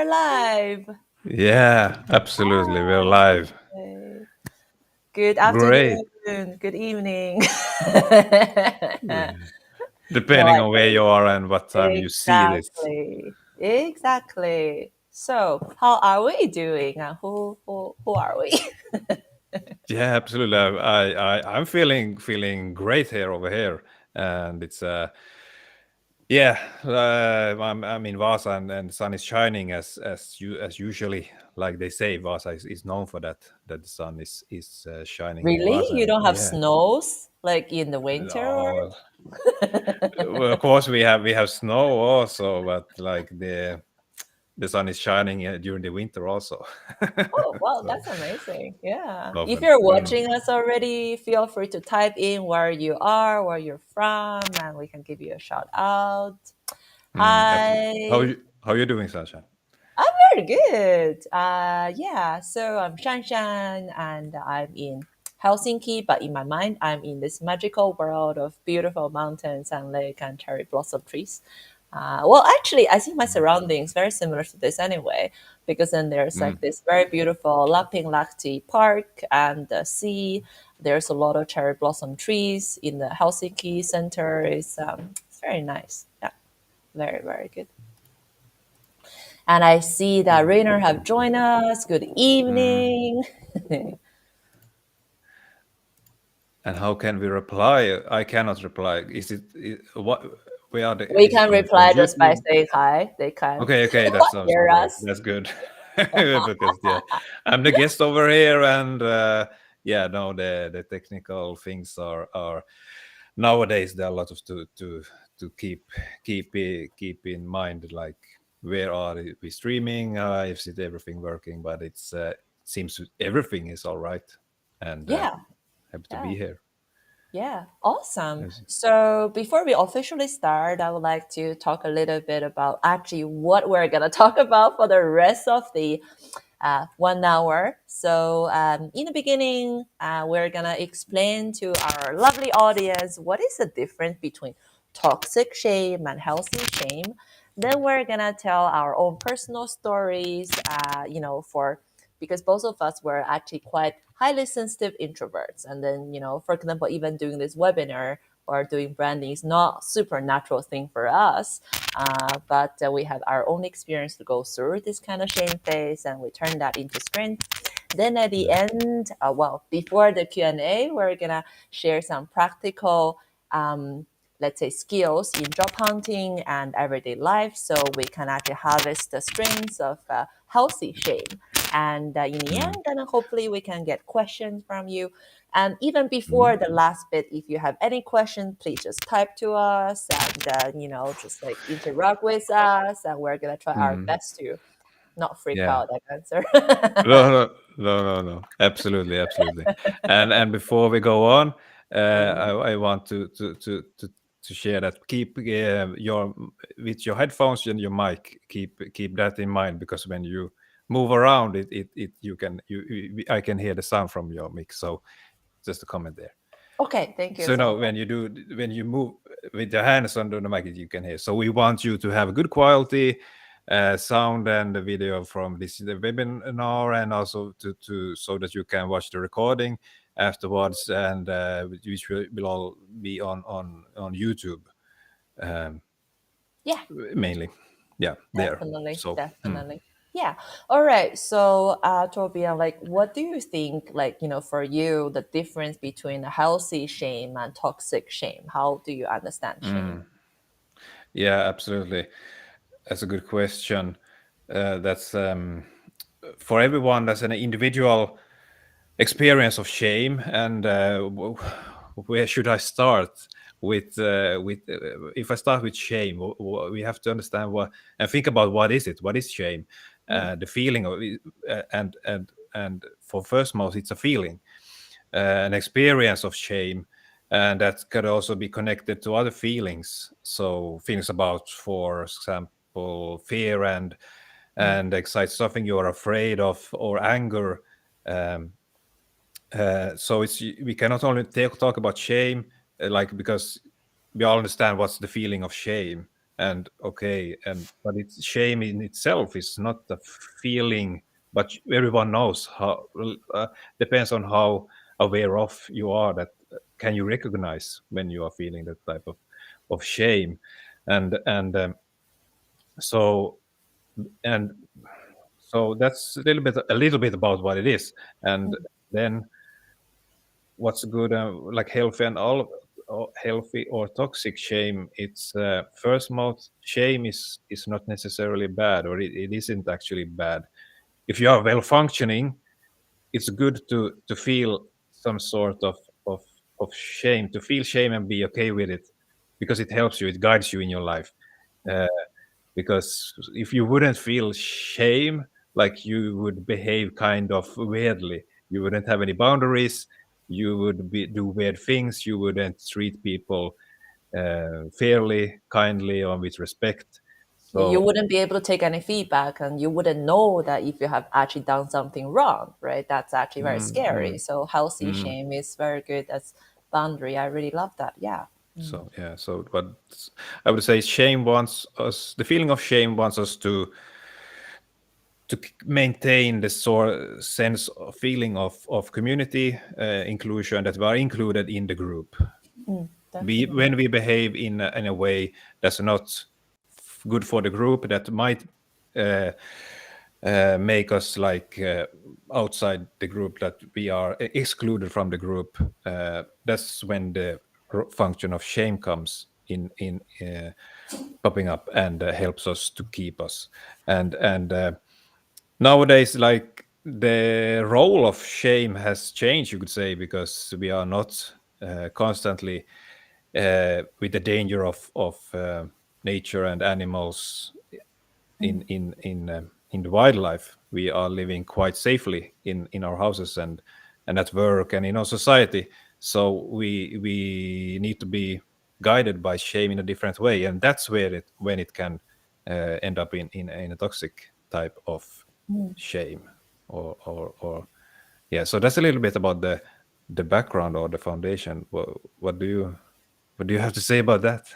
we're live. Yeah, absolutely. We're live. Hi. Good Great. afternoon. Good evening. No, Depending I on where think you are and what time you see this. exactly. Exactly. So, how are we doing? Who are we? Yeah, absolutely. I'm feeling great here over here, and it's yeah. I'm in Vasa, and the sun is shining as usually, like they say. Vasa is known for that the sun is shining in Really? Vasa. You And don't have yeah. snows like in the winter or? Oh, well, of course we have snow also, but like the sun is shining during the winter also. Oh, wow, So that's amazing. Yeah. If often. you're watching us already, feel free to type in where you are, where you're from, and we can give you a shout out. Absolutely. How Hi. you how you doing, Sasha? I'm very good. Yeah, so I'm Shanshan and I'm in Helsinki, but in my mind, I'm in this magical world of beautiful mountains and lake and cherry blossom trees. Well, actually, I see my surroundings very similar to this anyway, because then there's like Mm, this very beautiful Lapinlahti Park and the sea. There's a lot of cherry blossom trees in the Helsinki center. It's very nice. Yeah, very, very good. And I see that Rainer have joined us. Good mm. evening. And how can we reply? I cannot reply. What? Where are the? We Is it can on reply just by YouTube? saying hi. They can Okay, that sounds hear great. us. That's good. Because yeah, I'm the guest over here, and yeah, no, the technical things are nowadays there are a lot of to keep in mind, like where are we streaming, is it everything working, but it seems everything is all right, and Yeah, happy to yeah, be here. yeah. Awesome. Yes. So before we officially start, I would like to talk a little bit about actually what we're going to talk about for the rest of the 1 hour. So, in the beginning, we're going to explain to our lovely audience what is the difference between toxic shame and healthy shame. Then we're going to tell our own personal stories, for because both of us were actually quite highly sensitive introverts. And then, for example, even doing this webinar or doing branding is not super natural thing for us, but we have our own experience to go through this kind of shame phase, and we turn that into strength. Then at the Yeah. end, before the Q&A, we're gonna share some practical, let's say, skills in job hunting and everyday life, so we can actually harvest the strengths of healthy shame. And in the Mm, end, then hopefully we can get questions from you. And even mm. before the last bit, if you have any question, please just type to us and, just like interact with us. And we're going to try our Mm. best to not freak Yeah. out and answer. No. Absolutely. And before we go on, I want to share that keep your with your headphones and your mic. Keep that in mind, because when you move around, it you can I can hear the sound from your mic. So just a comment there. Okay, thank you So so no, much. when you move with your hands under the mic, you can hear. So we want you to have a good quality sound and the video from the webinar, and also to so that you can watch the recording afterwards, and which will all be on YouTube, um, Yeah, mainly. Yeah, there. definitely, So definitely. Yeah. All right. So, Torbjörn, like, what do you think, like, for you, the difference between a healthy shame and toxic shame? How do you understand shame? mm, yeah, absolutely. That's a good question. That's for everyone. That's an individual experience of shame, and where should I start with if I start with shame, we have to understand what and think about what is it, what is shame, Mm, the feeling of it, and for first most it's a feeling, an experience of shame, and that could also be connected to other feelings, so feelings about, for example, fear mm, and anxiety, something you're afraid of, or anger. um, so it's we cannot only talk about shame, like, because we all understand what's the feeling of shame, and okay, but it's shame in itself is not a feeling, but everyone knows how, depends on how aware of you are, that can you recognize when you are feeling that type of shame. And so and so that's a little bit about what it is. And then what's good, like healthy and all, or healthy or toxic shame, it's first mouth shame is not necessarily bad, or it isn't actually bad. If you are well functioning, it's good to feel some sort of of shame, to feel shame and be okay with it, because it helps you, it guides you in your life. uh, because if you wouldn't feel shame, like, you would behave kind of weirdly, you wouldn't have any boundaries, you would do weird things, you wouldn't treat people fairly, kindly, or with respect. You So wouldn't be able to take any feedback, and you wouldn't know that if you have actually done something wrong, right? That's actually very mm, scary. mm, So healthy mm. shame is very good as boundary. I really love that. Yeah. So yeah, so but I would say shame wants us, the feeling of shame wants us to maintain the sense of feeling of community, inclusion, that we are included in the group. Definitely. When we behave in a way that's not good for the group, that might uh, make us like outside the group, that we are excluded from the group, that's when the function of shame comes in popping up, and helps us to keep us. And nowadays, like, the role of shame has changed, you could say, because we are not constantly with the danger of nature and animals in the wildlife. We are living quite safely in our houses, and at work, and in our society. So we need to be guided by shame in a different way, and that's where it can end up in a toxic type of shame, or yeah. So that's a little bit about the background, or the foundation. What do you have to say about that?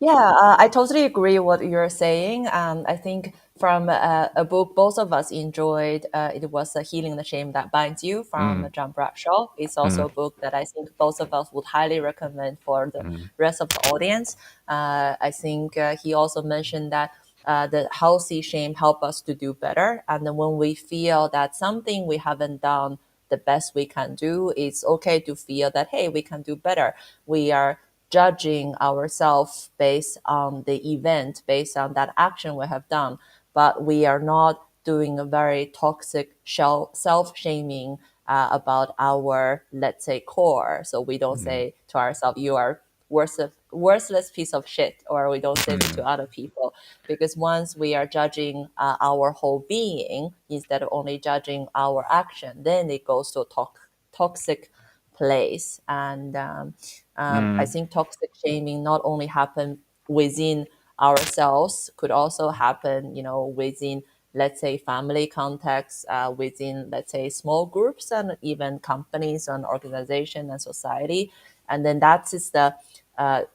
Yeah, I totally agree what you're saying. I think from a book both of us enjoyed, it was Healing the Shame That Binds You from Mm, John Bradshaw. It's also mm, a book that I think both of us would highly recommend for the mm, rest of the audience. I think he also mentioned that the healthy shame help us to do better. And then when we feel that something we haven't done the best we can do, it's okay to feel that, hey, we can do better. We are judging ourselves based on the event, based on that action we have done, but we are not doing a very toxic self-shaming about our, let's say, core. So we don't mm, say to ourselves, you are worthless piece of shit, or we don't say it mm, to other people, because once we are judging our whole being instead of only judging our action, then it goes to a toxic place. And I mm, think toxic shaming not only happen within ourselves, could also happen, within, let's say, family context, within, let's say, small groups, and even companies and organization and society. And then that is the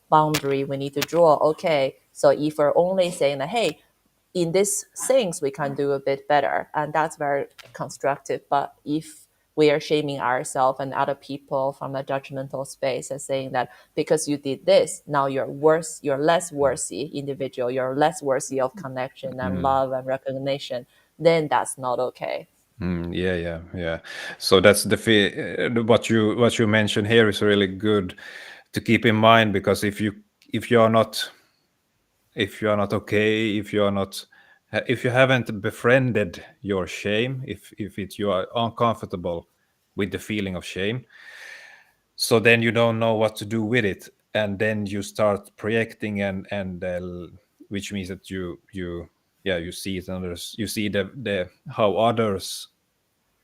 boundary we need to draw. Okay, so if we're only saying that, hey, in these things we can do a bit better, and that's very constructive. But if we are shaming ourselves and other people from a judgmental space and saying that because you did this, now you're less worthy individual, you're less worthy of connection and mm, love and recognition, then that's not okay. yeah, yeah, yeah. So that's what you mentioned here is really good to keep in mind, because if you're not okay, if you haven't befriended your shame, if you are uncomfortable with the feeling of shame, so then you don't know what to do with it, and then you start projecting, and which means that you see it in others, you see the how others,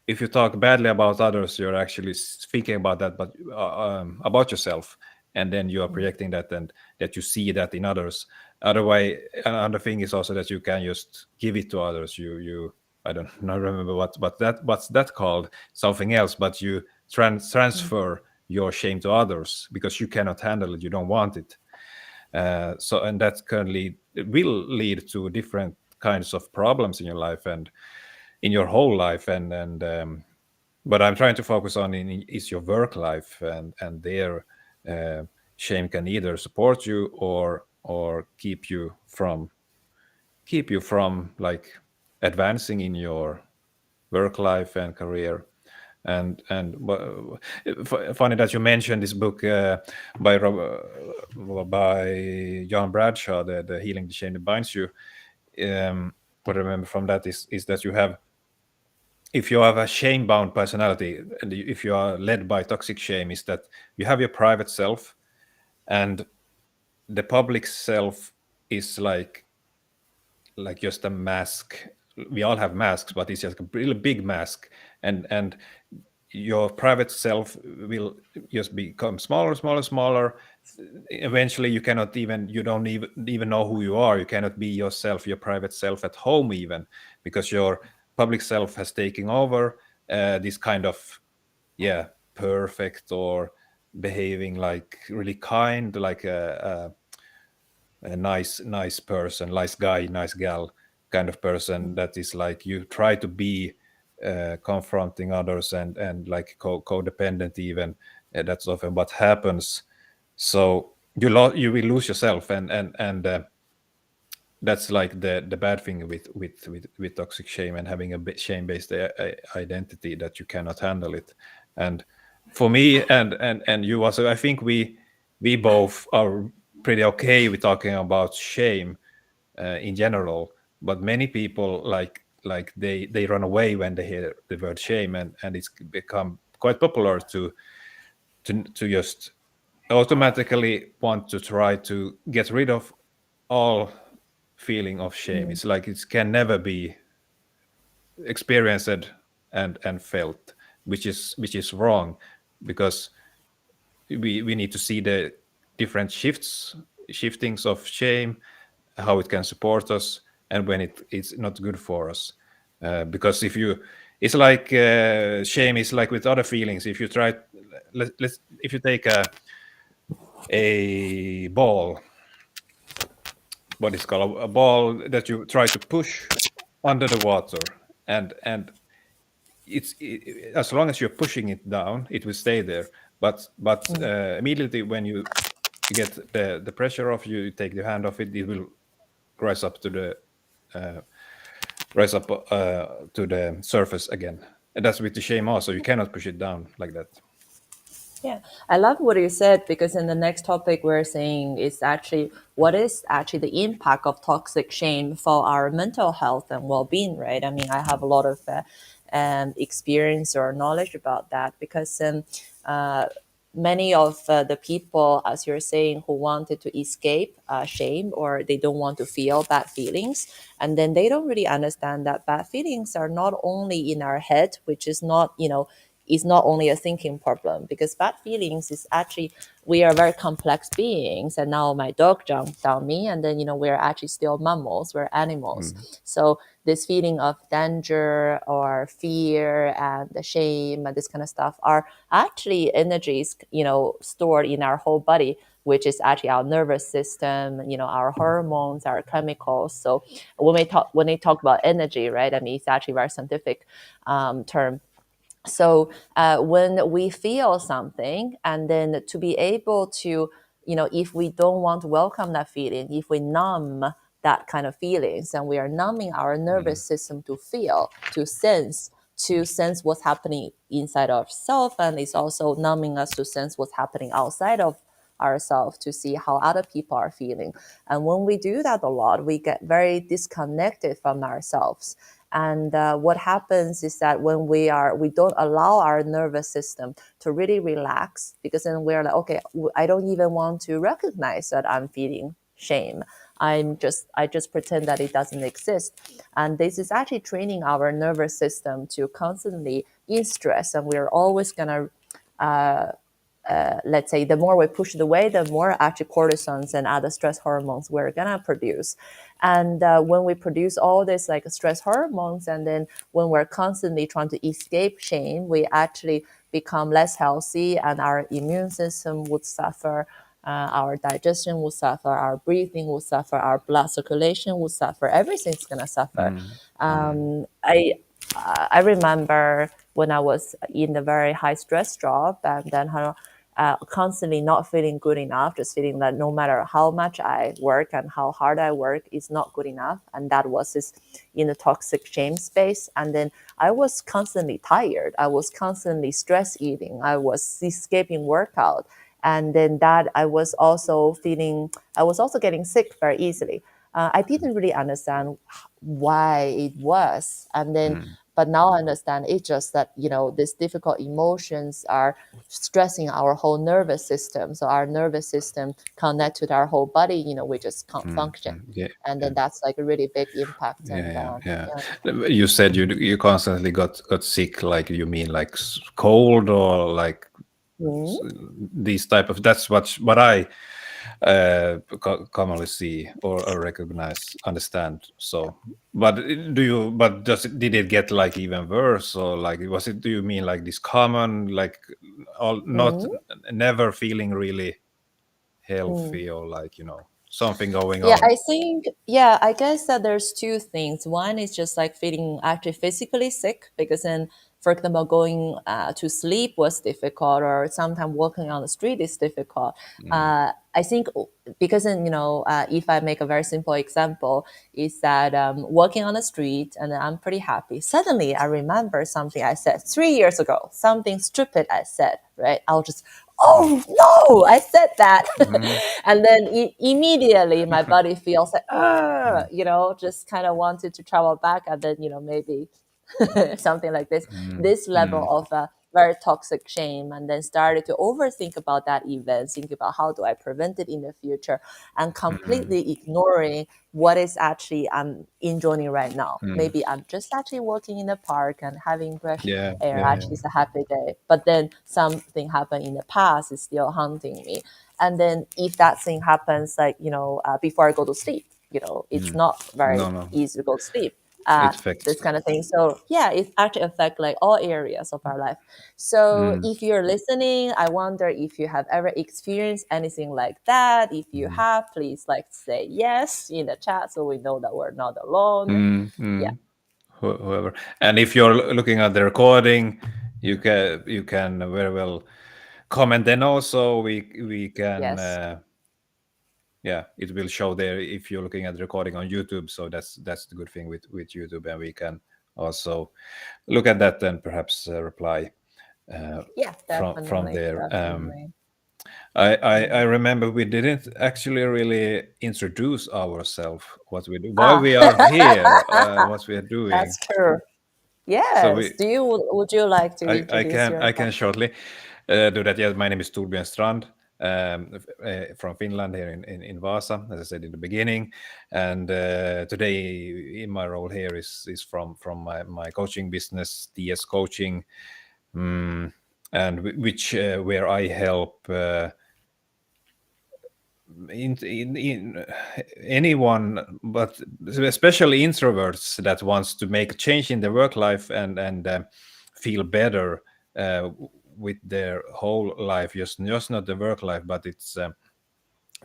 if you talk badly about others, you're actually thinking about that, but about yourself, and then you are projecting that, and that you see that in others. Otherwise, another thing is also that you can just give it to others. I don't not remember what's that called, something else, but you transfer your shame to others because you cannot handle it, you don't want it. So and that currently will lead to different kinds of problems in your life and in your whole life. And but I'm trying to focus on is your work life, and there shame can either support you or keep you from like advancing in your work life and career. Funny that you mentioned this book by John Bradshaw, the Healing the Shame That Binds You. What I remember from that is that if you have a shame bound personality, and if you are led by toxic shame, is that you have your private self, and the public self is like just a mask. We all have masks, but it's just a really big mask, and your private self will just become smaller, smaller, smaller. Eventually you don't even know who you are. You cannot be yourself, your private self at home even, because your public self has taken over this kind of, yeah, perfect or behaving like really kind, like a nice person, nice guy, nice gal kind of person, that is like you try to be confronting others and like codependent even. That's often what happens. So you will lose yourself, and that's like the bad thing with toxic shame and having a shame based identity, that you cannot handle it. And for me and you also, I think we both are pretty okay with talking about shame in general, but many people like they run away when they hear the word shame, and it's become quite popular to just automatically want to try to get rid of all feeling of shame. Mm. It's like it can never be experienced and felt, which is wrong, because we need to see the different shiftings of shame, how it can support us, and when it's not good for us. Because if you it's like shame is like with other feelings. If you try let's if you take a ball, what is called a ball that you try to push under the water, and as long as you're pushing it down, it will stay there. But Mm. immediately when you get the pressure off, you take your hand off it, it will rise up to the uh, to the surface again. And that's with the shame also. You cannot push it down like that. Yeah, I love what you said, because in the next topic we're saying is actually what is actually the impact of toxic shame for our mental health and well-being, right? I mean, I have a lot of experience or knowledge about that, because uh, many of the people, as you're saying, who wanted to escape shame, or they don't want to feel bad feelings, and then they don't really understand that bad feelings are not only in our head, which is not, is not only a thinking problem, because bad feelings is actually, we are very complex beings, and now my dog jumped on me, and then we're actually still mammals, we're animals. Mm. So this feeling of danger or fear and the shame and this kind of stuff are actually energies stored in our whole body, which is actually our nervous system, our hormones, our chemicals. So when they talk about energy, right, I mean, it's actually a very scientific term. So when we feel something, and then to be able to, if we don't want to welcome that feeling, if we numb that kind of feelings, and we are numbing our Mm. nervous system to feel, to sense what's happening inside of ourselves, and it's also numbing us to sense what's happening outside of ourselves, to see how other people are feeling. And when we do that a lot, we get very disconnected from ourselves. And what happens is that when we don't allow our nervous system to really relax, because then we're like, okay, I don't even want to recognize that I'm feeling shame. I just pretend that it doesn't exist. And this is actually training our nervous system to constantly in stress, and we're always gonna let's say, the more we push it away, the more actually cortisons and other stress hormones we're gonna produce. And when we produce all this like stress hormones, and then when we're constantly trying to escape shame, we actually become less healthy, and our immune system would suffer. our digestion will suffer, our breathing will suffer, our blood circulation will suffer. Everything's gonna suffer. Mm. Um, I I remember when I was in a very high stress job, and then constantly not feeling good enough, just feeling that no matter how much I work and how hard I work, it's not good enough. And that was this in the toxic shame space. And then I was constantly tired. I was constantly stress eating. I was escaping workout. And then that I was also getting sick very easily. I didn't really understand why it was. And then, but now I understand it's just that, these difficult emotions are stressing our whole nervous system. So our nervous system connect to our whole body, we just can't function. Yeah. And then that's like a really big impact. And Yeah. You said you constantly got sick. Like, you mean like cold, or like Mhm. these type of? That's what I commonly see or recognize, understand. So, but did it get like even worse, or like was it? Do you mean like this common, like all not Mhm. never feeling really Mm. healthy, or like something going Yeah, on? I guess that there's two things. One is just like feeling actually physically sick, because then, for example, going to sleep was difficult, or sometimes walking on the street is difficult. I think because then, if I make a very simple example, is that walking on the street and I'm pretty happy. Suddenly, I remember something I said 3 years ago, something stupid I said, right? I'll just, oh no, I said that. Mhm. And then immediately my body feels like, just kind of wanted to travel back. And then, maybe something like this level of very toxic shame, and then started to overthink about that event, think about how do I prevent it in the future, and completely ignoring what is actually I'm enjoying right now. Maybe I'm just actually walking in the park and having fresh Yeah, air. yeah, yeah. Actually, it's a happy day. But then something happened in the past is still haunting me. And then if that thing happens, like, before I go to sleep, it's not very No, no, easy to go to sleep. it affects. This kind of thing. So yeah, it actually affects like all areas of our life. So Mm, if you're listening, I wonder if you have ever experienced anything like that. If you mm, have, please like say yes in the chat so we know that we're not alone. mm, Yeah. mm. Whoever. And if you're looking at the recording, you can very well comment. Then also we can Yes. yeah, it will show there if you're looking at the recording on YouTube. So that's the good thing with YouTube, and we can also look at that and perhaps reply Yeah, from definitely. there. Definitely. I Mm. remember we didn't actually really introduce ourselves, what we do, why Ah, we are here, what we are doing. that's true. So Yes. Would you like to introduce I yourself? can shortly do that. Yeah, my name is Torbjörn Strand, from Finland, here in Vasa, as I said in the beginning. And today, in my role here is from my coaching business, TS Coaching, and which where I help. In anyone, but especially introverts that wants to make a change in their work life and feel better uh, with their whole life, just not the work life, but it's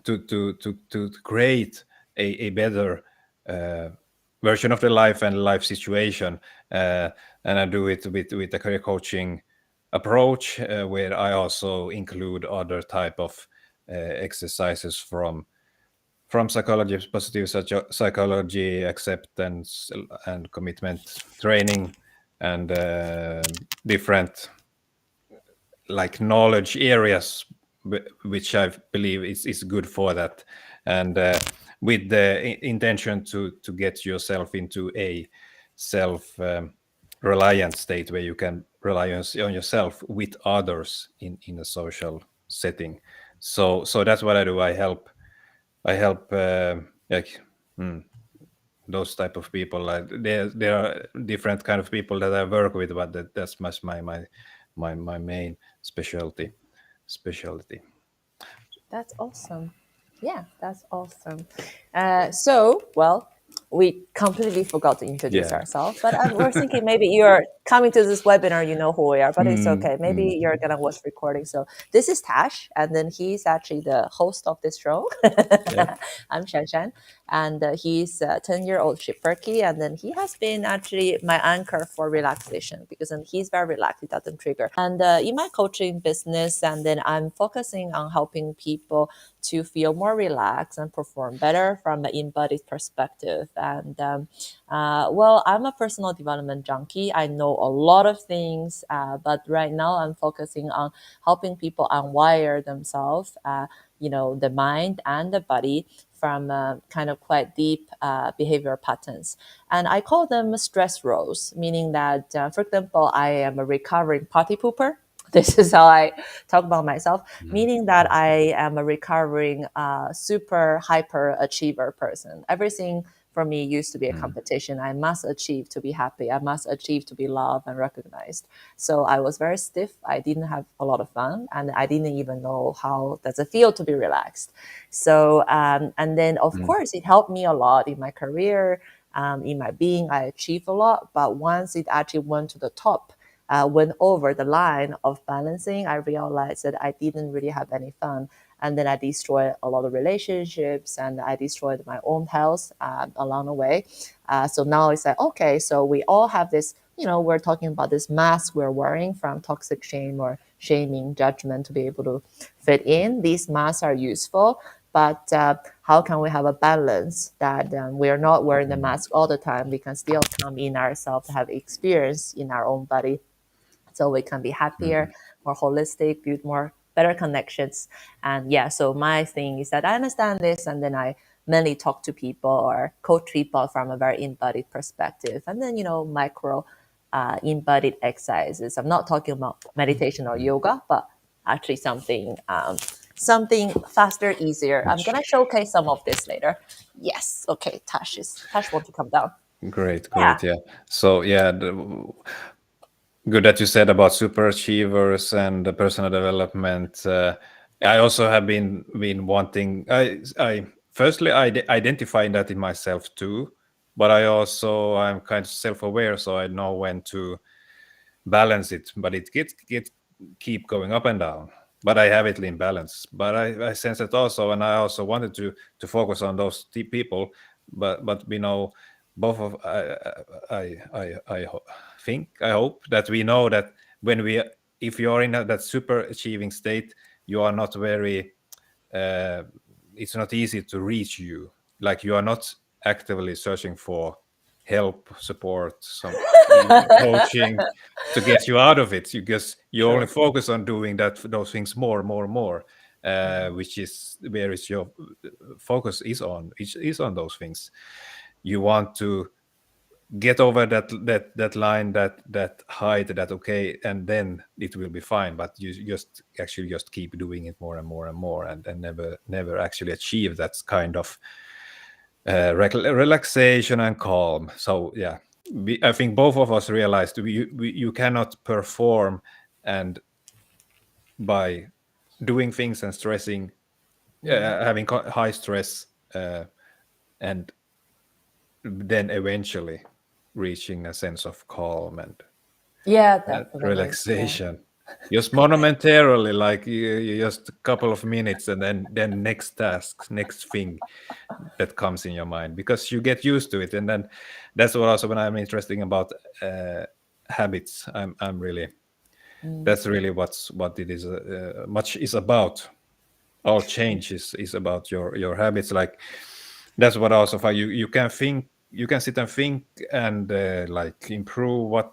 to create a better uh, version of the life and life situation. And I do it with a career coaching approach, where I also include other type of exercises from psychology, positive psychology, acceptance and commitment training, and different like knowledge areas, which I believe is good for that, and with the intention to get yourself into a self reliant state where you can rely on yourself with others in a social setting. So that's what I do. I help like those type of people. Like there are different kind of people that I work with, but that's much my main specialty. That's awesome. Yeah, that's awesome. So, well, we completely forgot to introduce Yeah. ourselves, but we're thinking maybe you're coming to this webinar, you know who we are, but it's Mm, okay. Maybe mm. you're gonna watch recording. So this is Tash, and then he's actually the host of this show. Yeah. I'm Shanshan, and he's a 10-year-old Schipperke, and then he has been actually my anchor for relaxation because then he's very relaxed, it doesn't trigger. And in my coaching business, and then I'm focusing on helping people to feel more relaxed and perform better from an embodied perspective. And well, I'm a personal development junkie. I know a lot of things, but right now I'm focusing on helping people unwire themselves, the mind and the body from kind of quite deep behavioral patterns. And I call them stress roles, meaning that, for example, I am a recovering party pooper. This is how I talk about myself, meaning that I am a recovering super hyper achiever person. Everything for me used to be a competition. I must achieve to be happy. I must achieve to be loved and recognized. So I was very stiff. I didn't have a lot of fun, and I didn't even know how does it feel to be relaxed. So and then of course it helped me a lot in my career, in my being. I achieved a lot, but once it actually went to the top, went over the line of balancing, I realized that I didn't really have any fun. And then I destroyed a lot of relationships, and I destroyed my own health along the way. So now it's like, okay, so we all have this, we're talking about this mask we're wearing from toxic shame or shaming, judgment to be able to fit in. These masks are useful, but how can we have a balance that we are not wearing the mask all the time? We can still come in ourselves, have experience in our own body, so we can be happier, more holistic, build more better connections. And yeah, so my thing is that I understand this, and then I mainly talk to people or coach people from a very embodied perspective, and then micro embodied exercises. I'm not talking about meditation or yoga, but actually something faster, easier. I'm gonna showcase some of this later. Yes, okay. Tash want to come down. Great, Yeah. great. Yeah. So yeah, good that you said about super achievers and the personal development. I also have been wanting. I firstly identify that in myself too, but I'm kind of self-aware, so I know when to balance it. But it gets keep going up and down. But I have it in balance. But I sense it also, and I also wanted to focus on those people. But both of I think I hope that we know that when we if you are in that super achieving state, you are not very. It's not easy to reach you. Like you are not actively searching for help, support, some coaching to get you out of it. You only True. focus on doing those things more, which is where is your focus is on those things. You want to get over that line, that height, that okay, and then it will be fine. But you just keep doing it more and more and more, and never actually achieve that kind of relaxation and calm. So yeah, I think both of us realized you cannot perform and by doing things and stressing, having high stress, and then eventually reaching a sense of calm and Yeah, definitely. Yeah. relaxation. Just momentarily, like you just a couple of minutes, and then next task, next thing that comes in your mind, because you get used to it. And then that's what also when I'm interested about habits. I'm really Mm. That's really what it is much is about. All change is about your habits. Like that's what also for you can think, you can sit and think and like improve what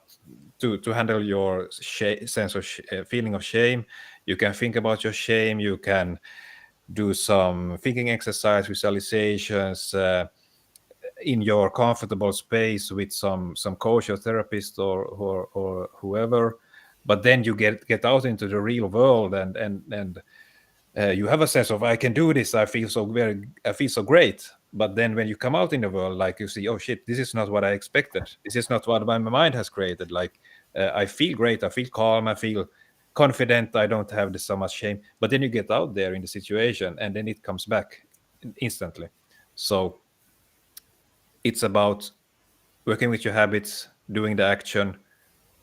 to handle your sense of feeling of shame. You can think about your shame. You can do some thinking exercise, visualizations, in your comfortable space with some coach or therapist or whoever. But then you get out into the real world, and you have a sense of, I can do this, I feel so great. But then when you come out in the world, like you see, oh shit, this is not what I expected, this is not what my mind has created. Like I feel great, I feel calm, I feel confident, I don't have this so much shame. But then you get out there in the situation, and then it comes back instantly. So it's about working with your habits, doing the action,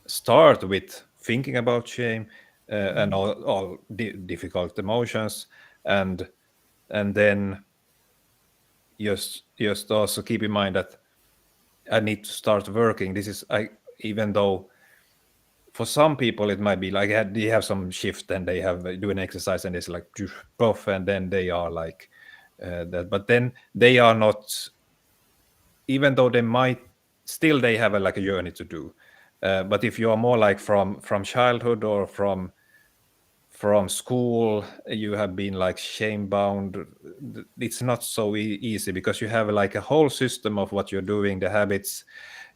start with thinking about shame and all difficult emotions, and then just also keep in mind that I need to start working. This is I even though for some people it might be like they have some shift and they have do an exercise and it's like puff and then they are like that, but then they are not, even though they might still they have like a journey to do. But if you are more like from childhood or from school, you have been like shame bound, it's not so easy because you have like a whole system of what you're doing, the habits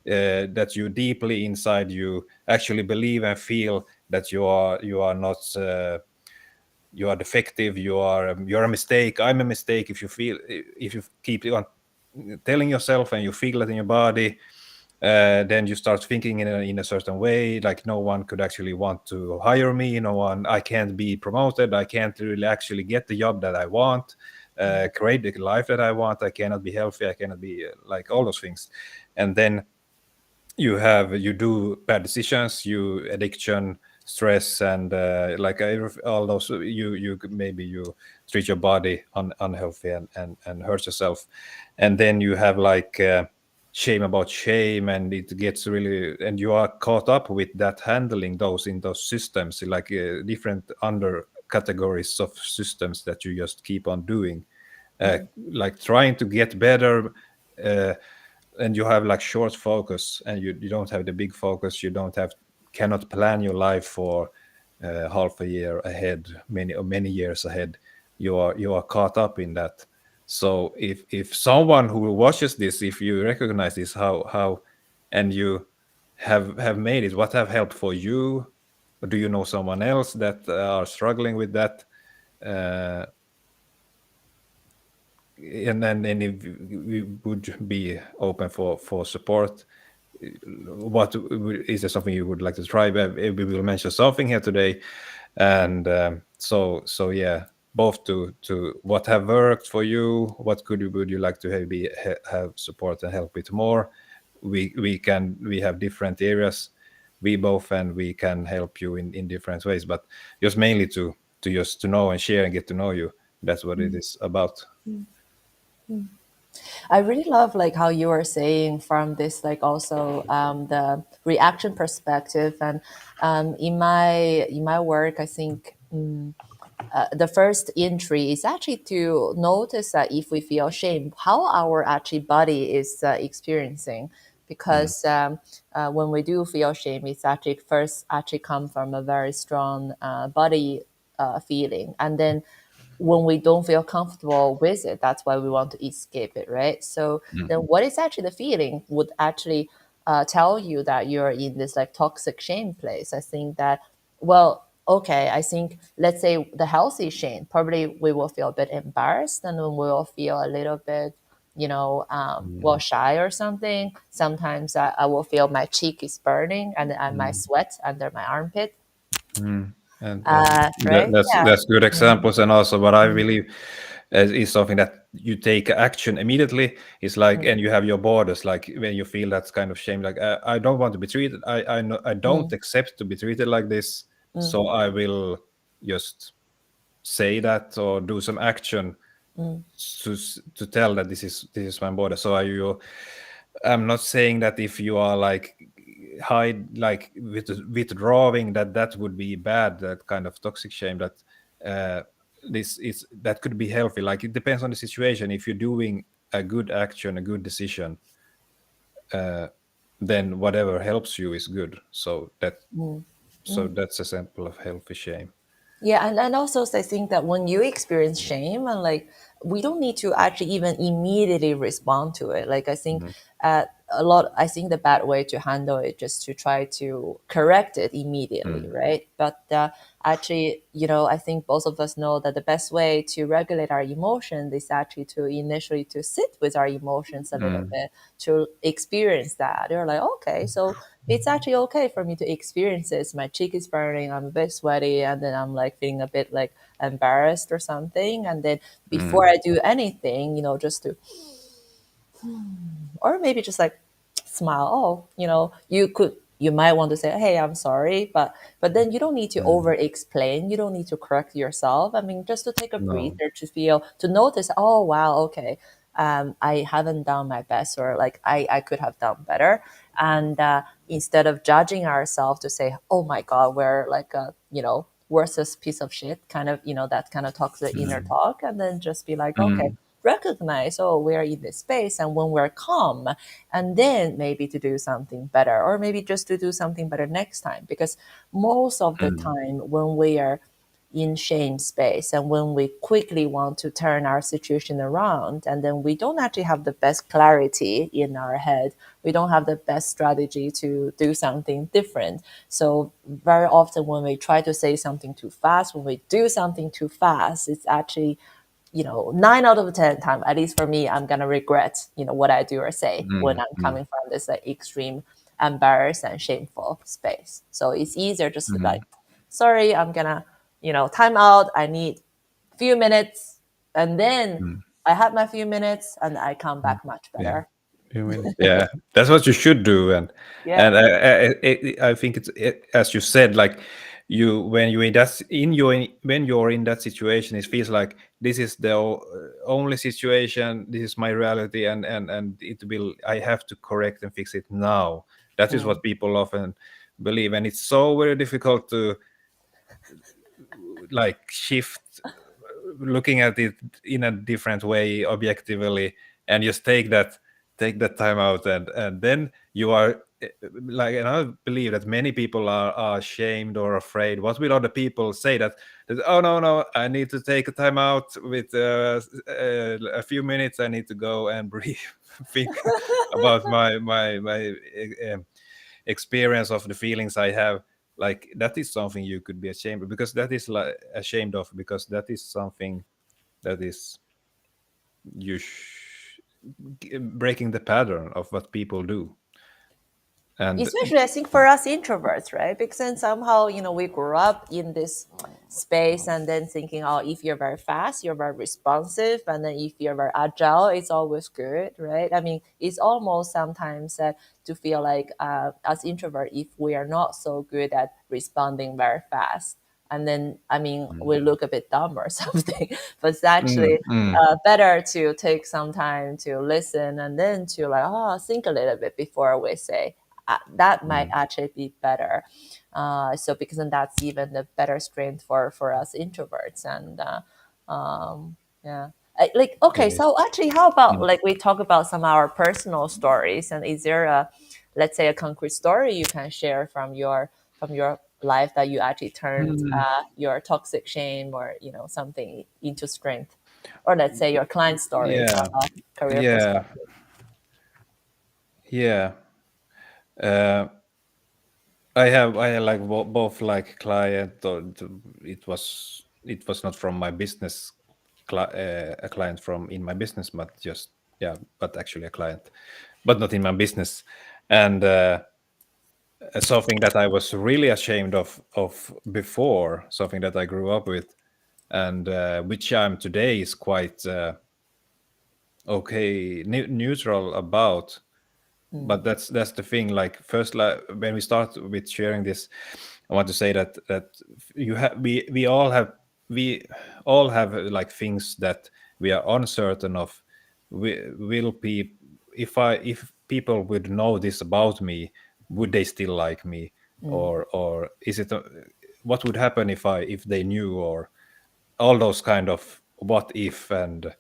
that you deeply inside you actually believe and feel that you are not you are defective, you're a mistake, I'm a mistake. If you feel, if you keep on telling yourself and you feel it in your body, then you start thinking in a certain way, like no one could actually want to hire me, no one, I can't be promoted, I can't really actually get the job that I want, create the life that I want, I cannot be healthy, I cannot be like all those things. And then you do bad decisions, you addiction, stress, and like all those, you maybe you treat your body unhealthy and hurt yourself. And then you have like shame about shame, and it gets really, and you are caught up with that, handling those in those systems, like different under categories of systems that you just keep on doing, like trying to get better. uh, and you have like short focus, and you don't have the big focus, you don't have, cannot plan your life for half a year ahead, many years ahead. You are caught up in that. So if someone who watches this, if you recognize this, how and you have made it, what have helped for you? Or do you know someone else that are struggling with that? uh, and if we would be open for support, what is there something you would like to try? We will mention something here today, and so yeah, both to what have worked for you, what would you like to have support and help with more. We have different areas, we both, and we can help you in different ways, but just mainly to just to know and share and get to know you. That's what it is about. I really love like how you are saying from this like also the reaction perspective, and in my work I think the first entry is actually to notice that if we feel shame, how our actually body is experiencing. Mm. Because when we do feel shame, it's actually first actually come from a very strong body feeling, and then when we don't feel comfortable with it, that's why we want to escape it, right? So then Mm. what is actually the feeling would actually tell you that you're in this like toxic shame place. I think that, well, okay, I think let's say the healthy shame, probably we will feel a bit embarrassed, and then we will feel a little bit, well, Mm. shy or something. Sometimes I will feel my cheek is burning and I might Mm. sweat under my armpit. Mm. And Right? Yeah. that's good Mm, examples. And also what I mm, believe is something that you take action immediately. It's like, mm, and you have your borders, like when you feel that kind of shame, like I don't want to be treated, I know I don't mm, accept to be treated like this, mm, so I will just say that or do some action mm, to tell that this is my border. So I'm not saying that if you are like hide, like withdrawing, that would be bad, that kind of toxic shame, that uh this is that could be healthy. Like it depends on the situation. If you're doing a good action, a good decision, uh then whatever helps you is good. So mm, mm. that's a sample of healthy shame. Yeah, and also I think that when you experience shame, and like we don't need to actually even immediately respond to it. Like I think Mhm. I think the bad way to handle it just to try to correct it immediately, Mm. right? But actually, I think both of us know that the best way to regulate our emotions is actually to initially to sit with our emotions a little Mm. bit, to experience that. You're like, okay, so it's actually okay for me to experience this. My cheek is burning, I'm a bit sweaty, and then I'm like feeling a bit like embarrassed or something. And then before Mm. I do anything, just to, or maybe just like smile. Oh, you could. you might want to say, hey, I'm sorry, but then you don't need to Mm. over explain, you don't need to correct yourself. I mean, just to take a No. breather, to notice, oh wow, okay, I haven't done my best, or like I could have done better. And instead of judging ourselves to say, oh my god, we're like a, worthless piece of shit, kind of, that kind of talks the inner Mm. talk, and then just be like, okay, Mm. recognize, oh, we're in this space, and when we're calm, and then maybe to do something better, or maybe just to do something better next time. Because most of the Mm. time when we are in shame space, and when we quickly want to turn our situation around, and then we don't actually have the best clarity in our head, we don't have the best strategy to do something different. So very often when we try to say something too fast, when we do something too fast, it's actually, 9 out of 10 times, at least for me, I'm gonna regret, what I do or say when Mm. I'm Mm. coming from this like extreme embarrassed and shameful space. So it's easier just to like, Mm. sorry, I'm gonna, time out. I need few minutes, and then Mm. I have my few minutes, and I come Mm. back much Yeah. better. You mean, yeah, that's what you should do. Yeah. And I think as you said, like you when you in that in your when you're in that situation, it feels like this is the only situation. This is my reality, and it will. I have to correct and fix it now. That is Mm. what people often believe, and it's so very difficult to like shift looking at it in a different way objectively, and just take that time out, and then you are like, and I believe that many people are ashamed or afraid what will other people say, that oh no, no, I need to take a time out with a few minutes, I need to go and breathe, think about my experience of the feelings I have. Like that is something you could be ashamed of, because that is like ashamed of, because that is something that is you breaking the pattern of what people do. And Especially I think for us introverts, right? Because then somehow, we grew up in this space, and then thinking, oh, if you're very fast, you're very responsive, and then if you're very agile, it's always good, right? I mean, it's almost sometimes to feel like as introvert, if we are not so good at responding very fast, and then I mean we look a bit dumb or something. But it's actually mm, mm, better to take some time to listen, and then to like, think a little bit before we say. That might mm, actually be better. So because then that's even the better strength for us introverts. And yeah. Like, okay, it is. so actually, how about Mm, like we talk about some of our personal stories, and is there a, let's say, a concrete story you can share from your life that you actually turned mm, your toxic shame, or something into strength, or let's say your client story yeah, from a career yeah, perspective. yeah. uh, I had like both like client, or it was not from my business, a client from in my business, but just, yeah, but actually a client, but not in my business. And something that I was really ashamed of before, something that I grew up with, and which I'm today is quite okay, neutral about. But Mm, that's the thing. Like first, like when we start with sharing this, I want to say that you have we all have like things that we are uncertain of. Will be if people would know this about me, would they still like me, mm, or is it what would happen if they knew, or all those kind of what if, and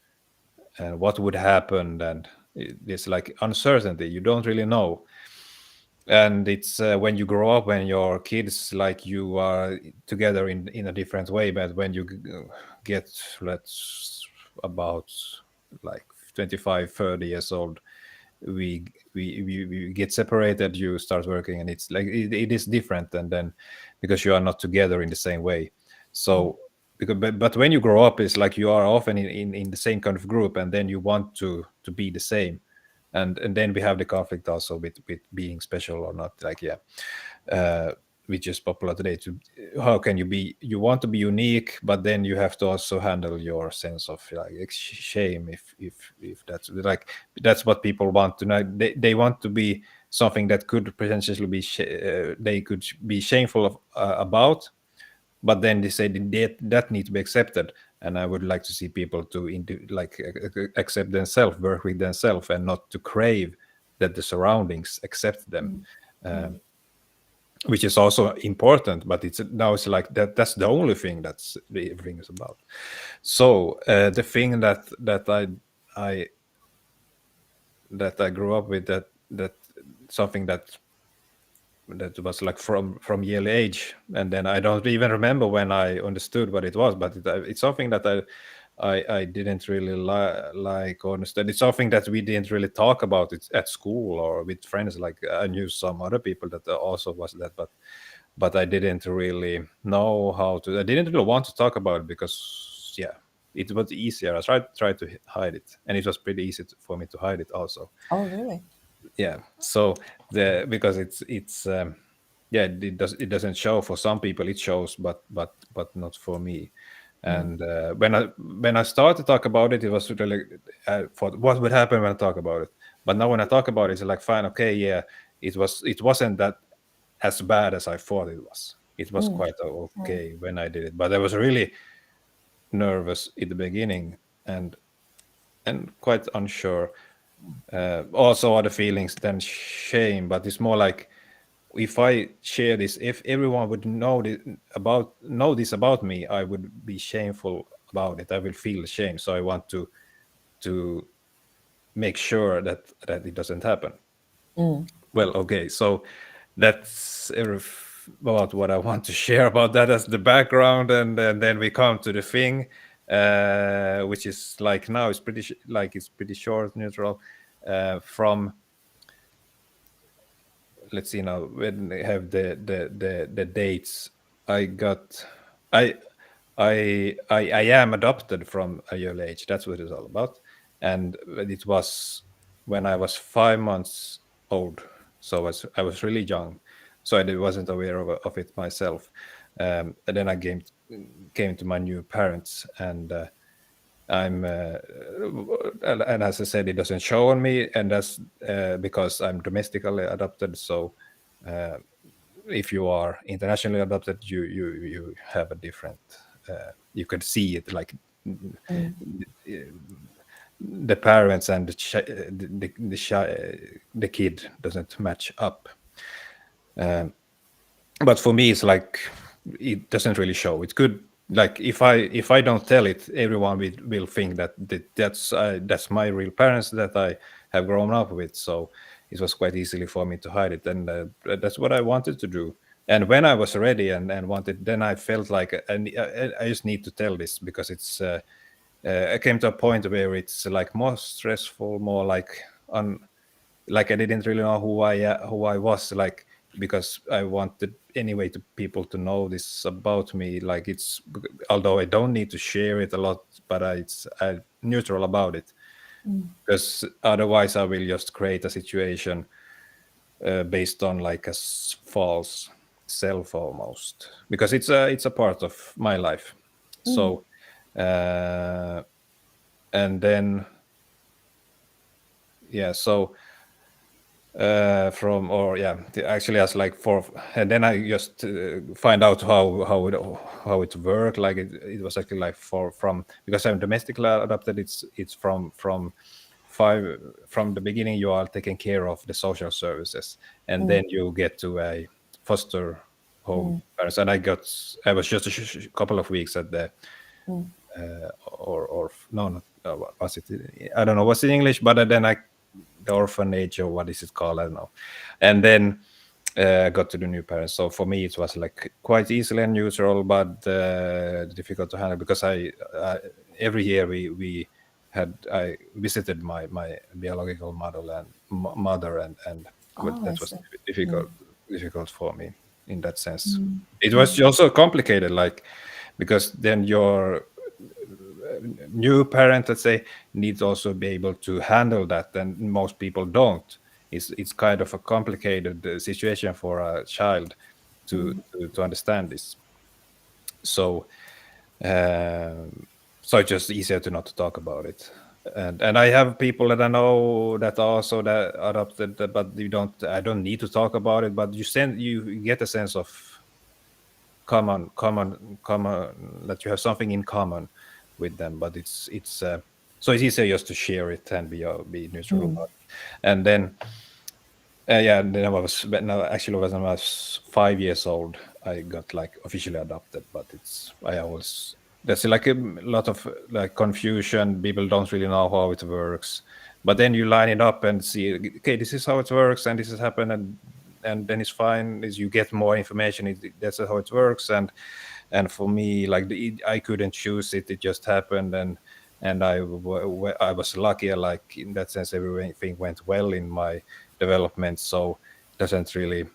what would happen, and it's like uncertainty, you don't really know. And it's when you grow up, when your kids, like you are together in a different way, but when you get, let's about like 25, 30 years old, we get separated, you start working, and it's like it is different, and then because you are not together in the same way. mm, So because but when you grow up, it's like you are often in the same kind of group, and then you want to be the same. And then we have the conflict also with being special or not, like, yeah, uh which is popular today, to how can you be, you want to be unique, but then you have to also handle your sense of like shame, if that's like, that's what people want to know. They want to be something that could potentially be they could be shameful about, but then they say that need to be accepted. And I would like to see people to like accept themselves, work with themselves, and not to crave that the surroundings accept them. Which is also important, but it's now it's like that's the only thing that's the everything is about. So the thing I that I grew up with, that something that was like from yearly age, and then I don't even remember when I understood what it was, but it's something that I didn't really like or understand. It's something that we didn't really talk about it at school or with friends. Like I knew some other people that also was that, but I didn't really know how to. I didn't really want to talk about it because yeah, it was easier. I tried to hide it, and it was pretty easy for me to hide it also. Oh, really? Yeah, so because it's yeah, it doesn't show. For some people it shows, but not for me. And when I started to talk about it, it was really I thought what would happen when I talk about it. But now when I talk about it, it's like fine, okay, yeah, it wasn't that as bad as I thought it was. It was quite okay when I did it, but I was really nervous in the beginning and quite unsure. Also other feelings than shame, but it's more like if I share this, if everyone would know this about me, I would be shameful about it. I will feel shame, so I want to make sure that it doesn't happen. Well, okay, so that's about what I want to share about that as the background, and then we come to the thing, which is like now it's it's pretty short, neutral, from let's see now when they have the dates. I got I I am adopted from a early age. That's what it's all about. And it was when I was 5 months old, so I was really young, so I wasn't aware of it myself. And then I came to my new parents, and I'm and as I said, it doesn't show on me, and that's because I'm domestically adopted. So if you are internationally adopted, you have a different. You could see it like the parents and the kid doesn't match up. But for me, it's like it doesn't really show. It could like if I don't tell it, everyone will think that's my real parents that I have grown up with. So it was quite easily for me to hide it, and that's what I wanted to do. And when I was ready and wanted, then I felt like I just need to tell this because it's. I came to a point where it's like more stressful, more like like I didn't really know who I was, like because I wanted anyway to people to know this about me. Like it's although I don't need to share it a lot, but I'm neutral about it because otherwise I will just create a situation based on like a false self almost because it's a part of my life. So and then yeah, so from or yeah actually as like for and then I just find out how it worked. Like it was actually like from because I'm domestically adopted, it's from five from the beginning you are taking care of the social services, and then you get to a foster home parents. And I was just a couple of weeks at the or no, not what was it, I don't know what's in English, but then the orphanage, or what is it called, I don't know. And then got to the new parents. So for me it was like quite easily and neutral, but difficult to handle because I every year I visited my biological mother, and Oh, I that was see. difficult for me in that sense. It was also complicated, like because then your new parent, let's say, needs also be able to handle that, and most people don't. It's kind of a complicated situation for a child to understand this. So um, so it's just easier to not to talk about it. and I have people that I know that also that adopted, but I don't need to talk about it. But you get a sense of common that you have something in common with them. But it's so it's easier just to share it and be neutral Mm. about it. And then yeah, and then I was but no, actually when I was 5 years old, I got like officially adopted. But I always there's like a lot of like confusion. People don't really know how it works. But then you line it up and see, okay, this is how it works, and this has happened, and then it's fine. Is you get more information. That's how it works, and for me, like I couldn't choose it; it just happened, and I was lucky. Like in that sense, everything went well in my development. So doesn't really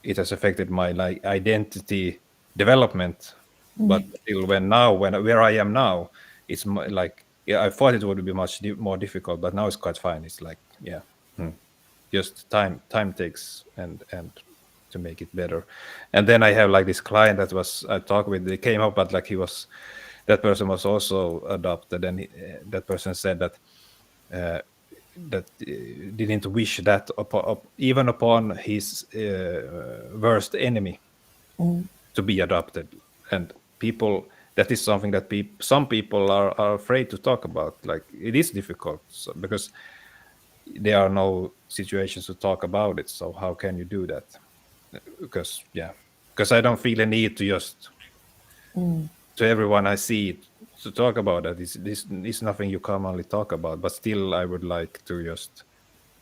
it has affected my like identity development, but still when where I am now, it's like yeah, I thought it would be much more difficult, but now it's quite fine. It's like yeah. Just time takes and to make it better. And then I have like this client that was I talked with, they came up, but like that person was also adopted, and that person said that didn't wish that even upon his worst enemy to be adopted. And people, that is something that some people are afraid to talk about. Like it is difficult, because there are no situations to talk about it. So how can you do that? Because I don't feel a need to just to everyone I see to talk about that. This is nothing you commonly talk about, but still I would like to just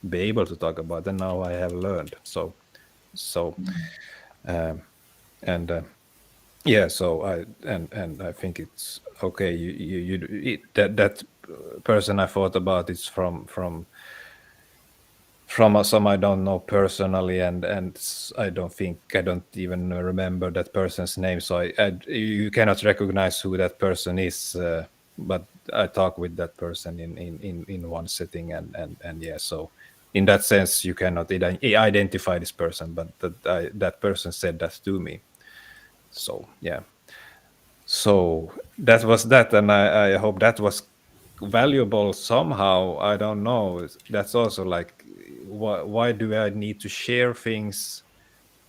be able to talk about. And now I have learned. So um, and yeah. So and I think it's okay. That person I thought about is from some I don't know personally, and I don't even remember that person's name. So you cannot recognize who that person is. But I talk with that person in one setting, and yeah. So in that sense, you cannot identify this person, but that person said that to me. So yeah. So that was that, and I hope that was valuable somehow. I don't know. That's also like, why do I need to share things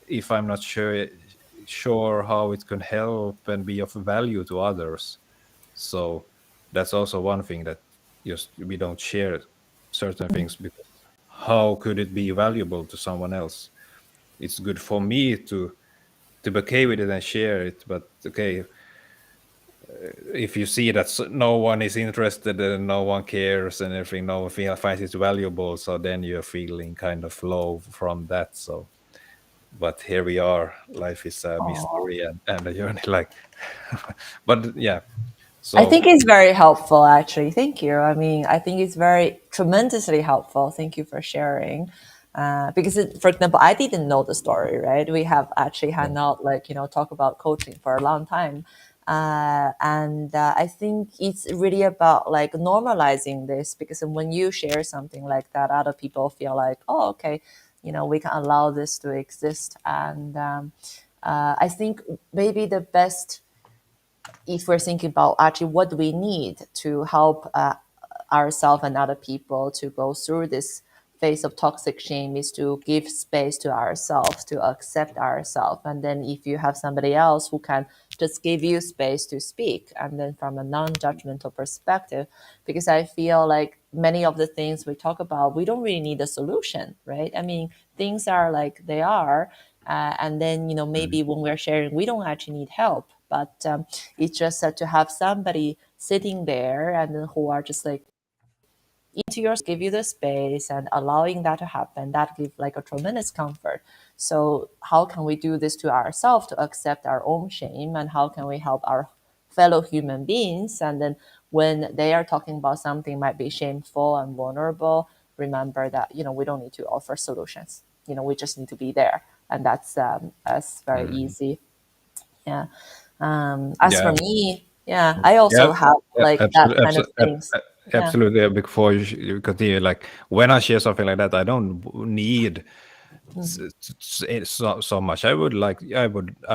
if I'm not sure how it can help and be of value to others? So that's also one thing, that just we don't share certain things, because how could it be valuable to someone else? It's good for me to be okay with it and share it, but okay, if you see that no one is interested and no one cares and everything, no one finds it valuable, so then you're feeling kind of low from that. So, but here we are. Life is a Aw. mystery and a journey. Like, but yeah. I So think it's very helpful, actually. Thank you. I mean, I think it's very tremendously helpful. Thank you for sharing. Because, for example, I didn't know the story, right? We have actually yeah. hung out, like, talk about coaching for a long time. And I think it's really about like normalizing this, because when you share something like that, other people feel like, oh, okay, we can allow this to exist. And I think maybe the best, if we're thinking about actually what do we need to help ourselves and other people to go through this phase of toxic shame, is to give space to ourselves, to accept ourselves. And then if you have somebody else who can just give you space to speak, and then from a non-judgmental perspective, because I feel like many of the things we talk about, we don't really need a solution, right? I mean, things are like they are. And then, Mm. maybe when we're sharing, we don't actually need help, but it's just to have somebody sitting there and then who are just like into your, give you the space and allowing that to happen, that gives like a tremendous comfort. So how can we do this to ourselves to accept our own shame, and how can we help our fellow human beings? And then when they are talking about something might be shameful and vulnerable, remember that we don't need to offer solutions. We just need to be there, and that's very Mm. easy. Yeah. As for Yeah. me, yeah, I also Yeah. have Yeah. like that Absolutely. kind of things. Yeah. Absolutely. Before you continue, like when I share something like that, I don't need Mm. so much. I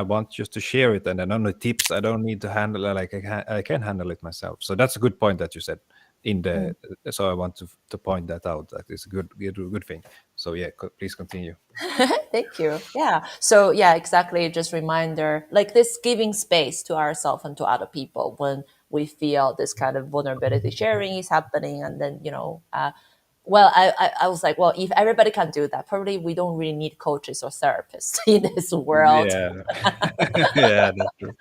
want just to share it, and then on the tips I don't need to handle it, like I can handle it myself. So that's a good point that you said. in Mm. the. So I want to point that out. That is a good thing. So yeah, please continue. Thank you. Yeah. So yeah, exactly. Just reminder, like this giving space to ourselves and to other people when we feel this kind of vulnerability sharing is happening, and then well, I was like, well, if everybody can do that, probably we don't really need coaches or therapists in this world. Yeah, yeah, that's true.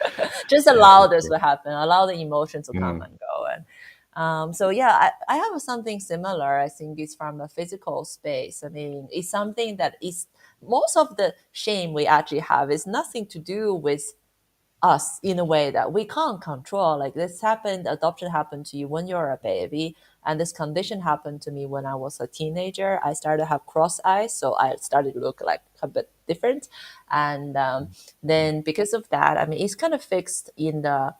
Just Yeah, allow that's this true. to happen, allow the emotion to come Mm, and go. And so yeah, I have something similar. I think it's from a physical space. I mean, it's something that is most of the shame we actually have is nothing to do with us in a way that we can't control. Like this happened, adoption happened to you when you're a baby, and this condition happened to me when I was a teenager. I started to have cross eyes, so I started to look like a bit different, and then because of that, I mean, it's kind of fixed in the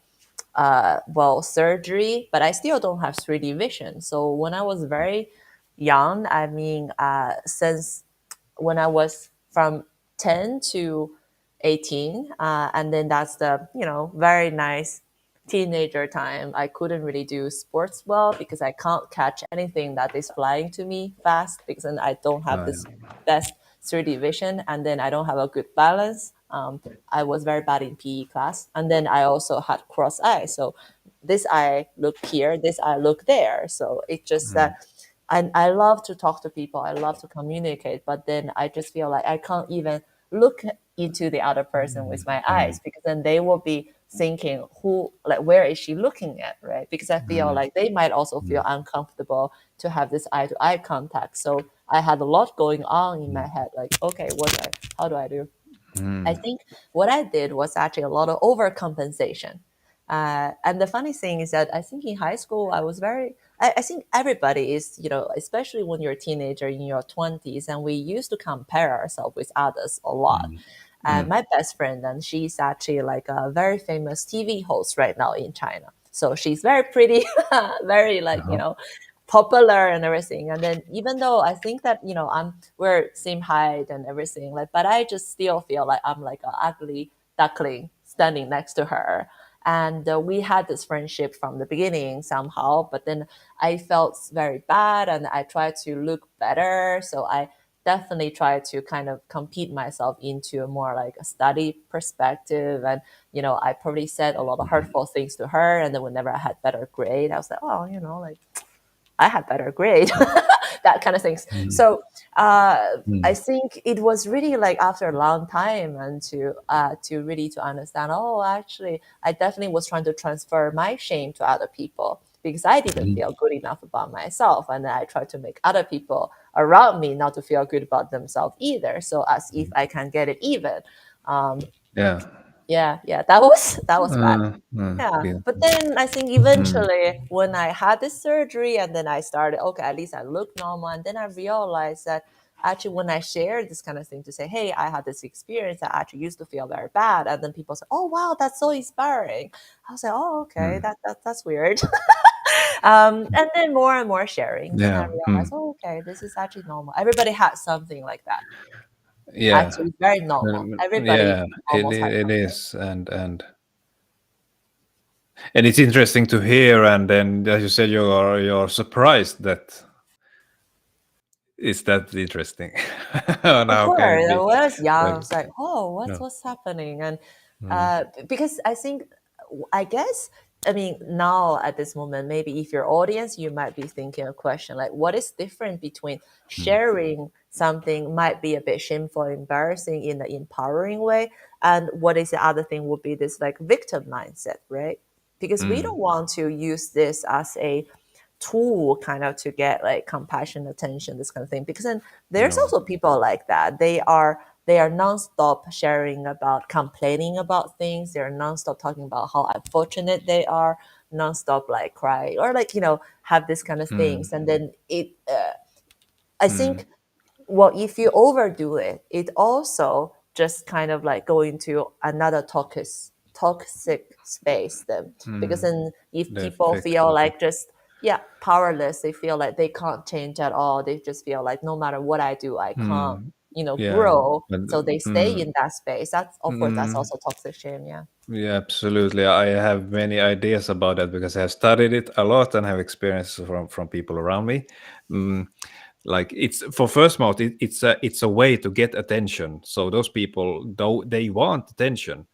well, surgery, but I still don't have 3D vision. So when I was very young, I mean, since when I was from 10 to 18, and then that's the very nice teenager time. I couldn't really do sports well because I can't catch anything that is flying to me fast because then I don't have oh, this best 3D vision, and then I don't have a good balance. I was very bad in PE class, and then I also had cross eyes. So this eye look here, this eye look there. So it's just yeah. that I love to talk to people. I love to communicate, but then I just feel like I can't even look into the other person with my Mm, eyes because then they will be thinking who like where is she looking at, right? Because I feel mm, like they might also feel mm, uncomfortable to have this eye to eye contact. So I had a lot going on in my mm, head, like, okay, how do I do? I mm, think what I did was actually a lot of overcompensation. And the funny thing is that I think in high school, I think everybody is, especially when you're a teenager in your 20s, and we used to compare ourselves with others a lot. mm, And mm. my best friend, and she's actually like a very famous TV host right now in China. So she's very pretty, very like, Uh-huh. popular and everything. And then even though I think that, we're same height and everything, like, but I just still feel like I'm like an ugly duckling standing next to her. And we had this friendship from the beginning somehow, but then I felt very bad and I tried to look better. So I definitely try to kind of compete myself into a more like a study perspective. And, I probably said a lot of hurtful things to her. And then whenever I had better grade, I was like, oh, like I had better grade, that kind of things. Mm, So I mm, think it was really like after a long time and to really to understand. Oh, actually, I definitely was trying to transfer my shame to other people because I didn't mm, feel good enough about myself, and I tried to make other people around me not to feel good about themselves either. So as if I can get it even. Um, yeah. yeah, that was bad. Yeah, Yeah. but then I think Mm, eventually when I had this surgery and then I started, okay, at least I look normal. And then I realized that actually when I shared this kind of thing to say, hey, I had this experience, I actually used to feel very bad. And then people say, oh, wow, that's so inspiring. I was like, oh, okay, mm, that's weird. And then more and more sharing. Then I yeah. realized, oh, okay, this is actually normal. Everybody has something like that. Yeah. Actually, it's very normal. Everybody Yeah. almost has It something. is, and it's interesting to hear. And then, as you said, you're surprised that it's that interesting. Of How can course, it when be? I was young, I Like, was like, "Oh, what's yeah. what's happening?" And Mm, because I think, I guess, I mean, now at this moment, maybe if your audience, you might be thinking a question like, "What is different between mm, sharing something might be a bit shameful, embarrassing in the empowering way, and what is the other thing would be this like victim mindset, right?" Because we mm, don't want to use this as a tool kind of to get like compassion, attention, this kind of thing, because then there's no. also people like that. They are nonstop sharing about complaining about things. They're nonstop talking about how unfortunate they are, nonstop like cry or like have this kind of things. Mm, And then I mm, think, well, if you overdo it, it also just kind of like go into another toxic space then, because mm. then if The people effect feel of it. like just powerless, they feel like they can't change at all, they just feel like no matter what I do I can't Mm. Yeah. grow, But, so they stay mm, in that space. That's, of course, that's mm, also toxic shame. Yeah. yeah, absolutely. I have many ideas about that because I have studied it a lot and have experiences from people around me. Mm, like it's for first mouth, it's a way to get attention. So those people, though they want attention,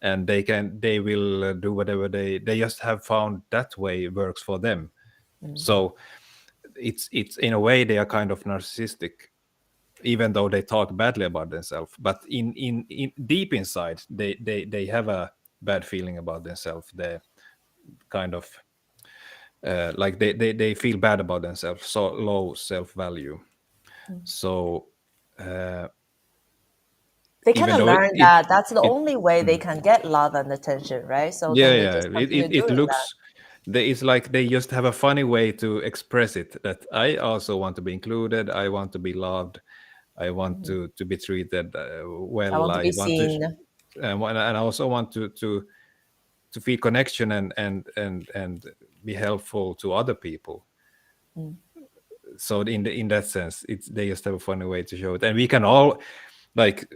and they will do whatever they just have found that way works for them. Mm. So it's in a way they are kind of narcissistic, even though they talk badly about themselves, but in deep inside they have a bad feeling about themselves. They kind of like they feel bad about themselves, so low self-value. Mm. So They kind even of though learn that that's the it only way they mm, can get love and attention, right? So yeah, then they yeah, just continue it doing that. looks it's like they just have a funny way to express it, that I also want to be included, I want to be loved, I want Mhm. to be treated I well, want to I be want to seen. and I also want to feel connection and be helpful to other people. Mm. So in that sense, it's they just have a funny way to show it, and we can all like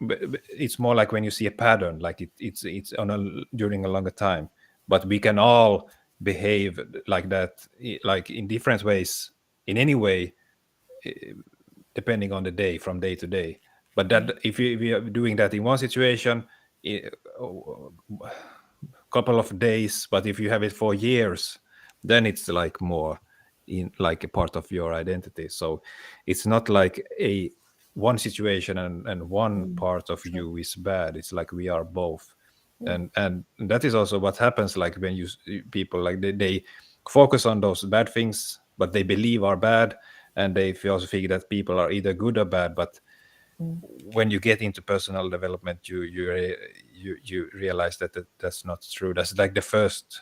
it's more like when you see a pattern, like it's on during a longer time, but we can all behave like that, like in different ways, in any way, depending on the day, from day to day. But that Mm. if we are doing that in one situation, a couple of days, but if you have it for years, then it's like more in like a part of your identity. So it's not like a one situation and one Mm. part of True. you is bad. It's like we are both. Mm. And that is also what happens, like when you people like they focus on those bad things but they believe are bad, and they also figure that people are either good or bad. But Mm. when you get into personal development, you realize that, that's not true. That's like the first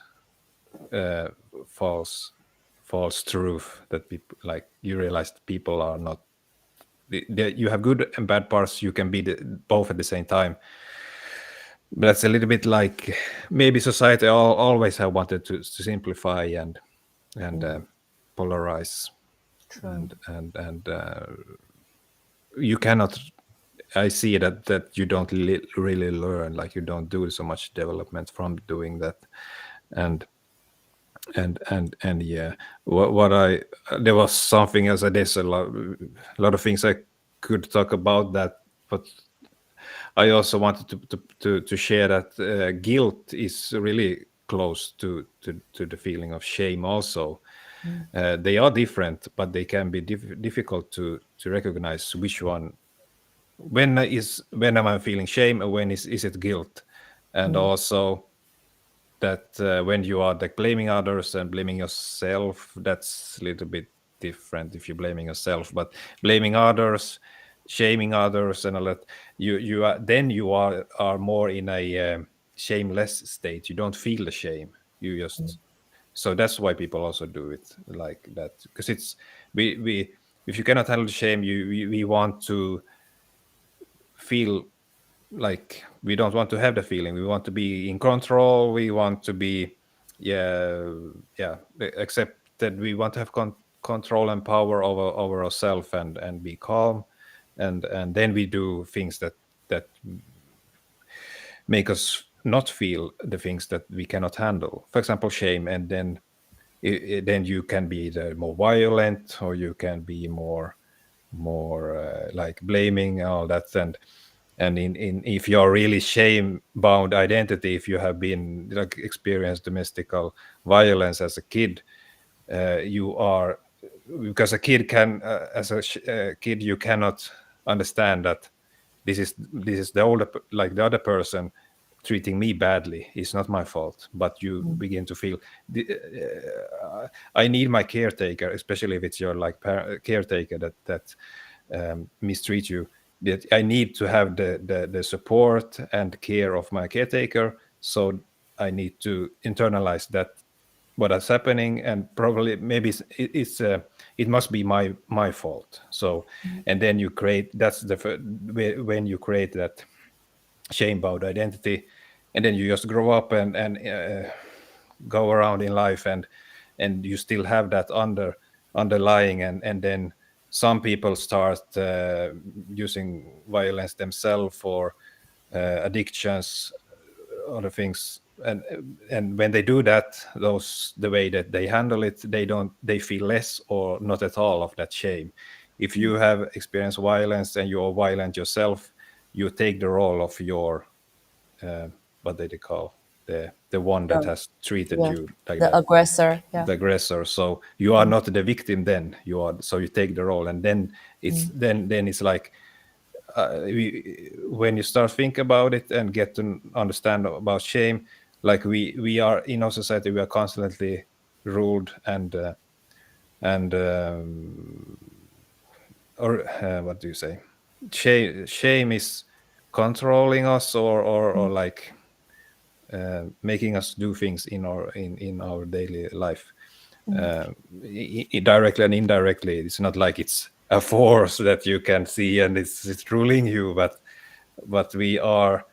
uh, false false truth, that people, like, you realize that people are not you have good and bad parts, you can be both at the same time. But that's a little bit like maybe society always have wanted to simplify and Mm. polarize, True. and you cannot. I see that you don't really learn, like you don't do so much development from doing that. And and yeah, what I there was something else. There's a lot of things I could talk about that, but I also wanted to share that guilt is really close to the feeling of shame also. Mm. They are different, but they can be difficult to recognize which one. When am I feeling shame, and when is it guilt? And Mm. also that when you are like blaming others and blaming yourself, that's a little bit different. If you're blaming yourself, but blaming others, shaming others and all that, you are then you are more in a shameless state. You don't feel the shame, you Mm. just. So that's why people also do it like that, because it's we if you cannot handle the shame, we want to feel like we don't want to have the feeling, we want to be in control, we want to be, yeah, yeah, except that we want to have control and power over ourselves, and be calm, and then we do things that make us not feel the things that we cannot handle, for example shame. And then then you can be either more violent, or you can be more like blaming and all that. And in if you're really shame bound identity, if you have been like experienced domestical violence as a kid, you are, because a kid can as a kid you cannot understand that this is the older like the other person treating me badly, it's not my fault. But you Mm. begin to feel I need my caretaker, especially if it's your like caretaker that mistreat you, that I need to have the support and care of my caretaker. So I need to internalize that what is happening, and probably maybe it must be my fault. So, Mm. and then you create, that's when you create that shame bound identity, and then you just grow up and go around in life, and you still have that underlying, and then some people start using violence themselves for addictions, other things, and when they do that, the way that they handle it, they feel less or not at all of that shame. If you have experienced violence and you're violent yourself, you take the role of your what they call the one that Oh, has treated yeah. you like The that, aggressor. Yeah. the aggressor. So you are not the victim, then you take the role, and then it's like when you start think about it and get to understand about shame, like we are in our society, we are constantly ruled and or what do you say, shame is controlling us or like making us do things in our daily life, directly and indirectly. It's not like it's a force that you can see and it's ruling you, but we are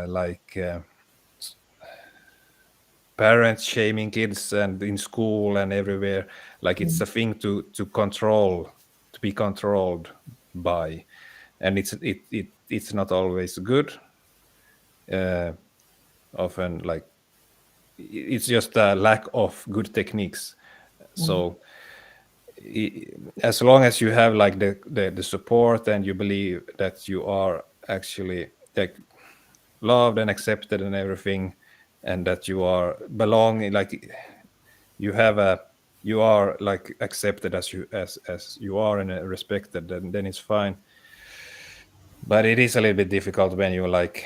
like parents shaming kids and in school and everywhere, like it's a thing to control, to be controlled by, and it's not always good. Often, like, it's just a lack of good techniques. So as long as you have like the support and you believe that you are actually like loved and accepted and everything, and that you are belonging, like you are like accepted as you are and respected, then it's fine. But it is a little bit difficult when you like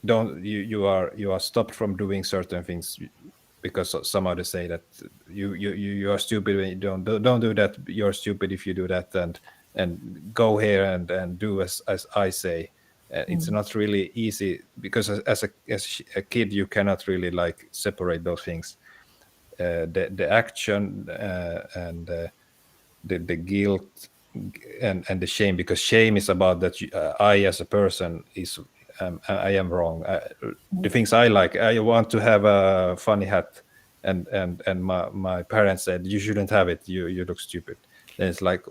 don't you are stopped from doing certain things because some others say that you are stupid when you don't do that, you're stupid if you do that, and go here and do as I say. It's not really easy because as a kid you cannot really like separate those things, the action and the guilt and the shame, because shame is about that I as a person is I am wrong. The things I like, I want to have a funny hat, and my parents said you shouldn't have it. You look stupid. Then it's like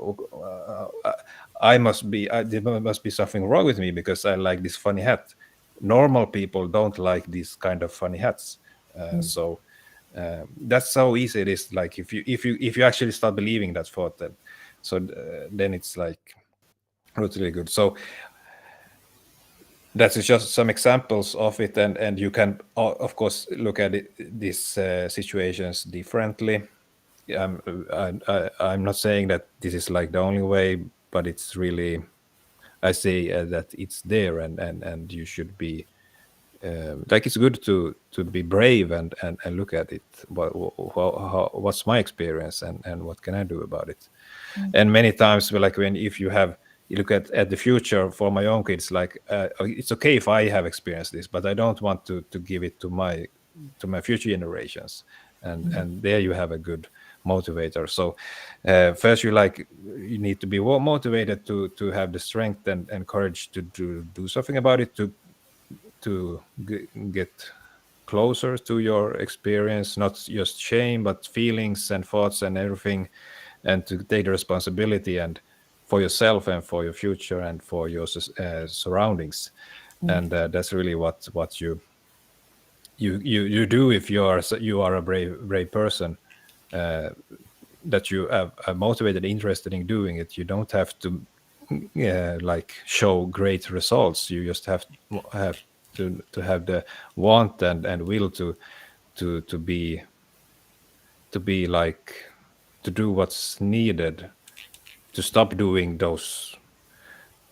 I must be. There must be something wrong with me because I like this funny hat. Normal people don't like these kind of funny hats. So that's how easy it is. Like if you actually start believing that thought, then it's like really good. So that's just some examples of it, and you can of course look at these situations differently. I'm not saying that this is like the only way, but it's really, I say that it's there, and you should be like, it's good to be brave and look at it. What's my experience, and what can I do about it? And many times, like when if you look at the future for my own kids, like it's okay if I have experienced this, but I don't want to give it to my future generations, and there you have a good motivator. So first you need to be motivated to have the strength and courage to do something about it, to get closer to your experience, not just shame but feelings and thoughts and everything, and to take the responsibility and for yourself and for your future and for your surroundings. And that's really what you do if you are a brave person, that you are motivated, interested in doing it. You don't have to like show great results. You just have to have the want and will to be like, to do what's needed to stop doing those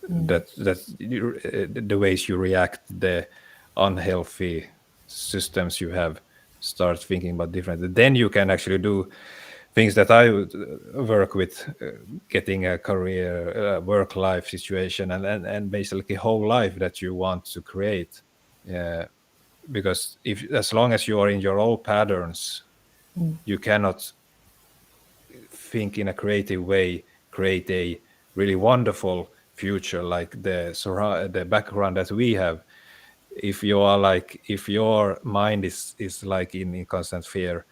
the ways you react, the unhealthy systems you have, start thinking about differently. Then you can actually do things that I would work with, getting a career, work life situation, and basically whole life that you want to create. Because if as long as you are in your old patterns, you cannot think in a creative way, create a really wonderful future like the background that we have. If you are like, if your mind is like in constant fear,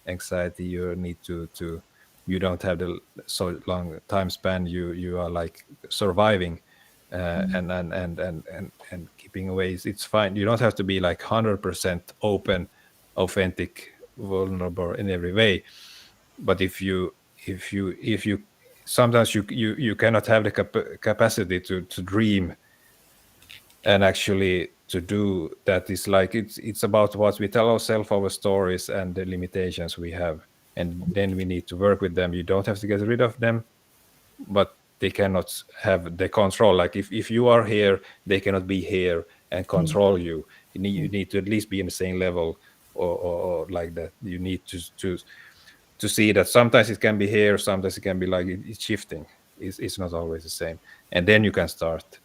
anxiety, you need to you don't have the so long time span, you are like surviving, and keeping away, it's fine. You don't have to be like 100% open, authentic, vulnerable in every way. But if you sometimes you cannot have the capacity to dream and actually to do that, is like it's about what we tell ourselves, our stories and the limitations we have, and then we need to work with them. You don't have to get rid of them, but they cannot have the control. Like if you are here, they cannot be here and control you. You need to at least be in the same level, or like that. You need to see that sometimes it can be here, sometimes it can be like it's shifting. It's not always the same, and then you can start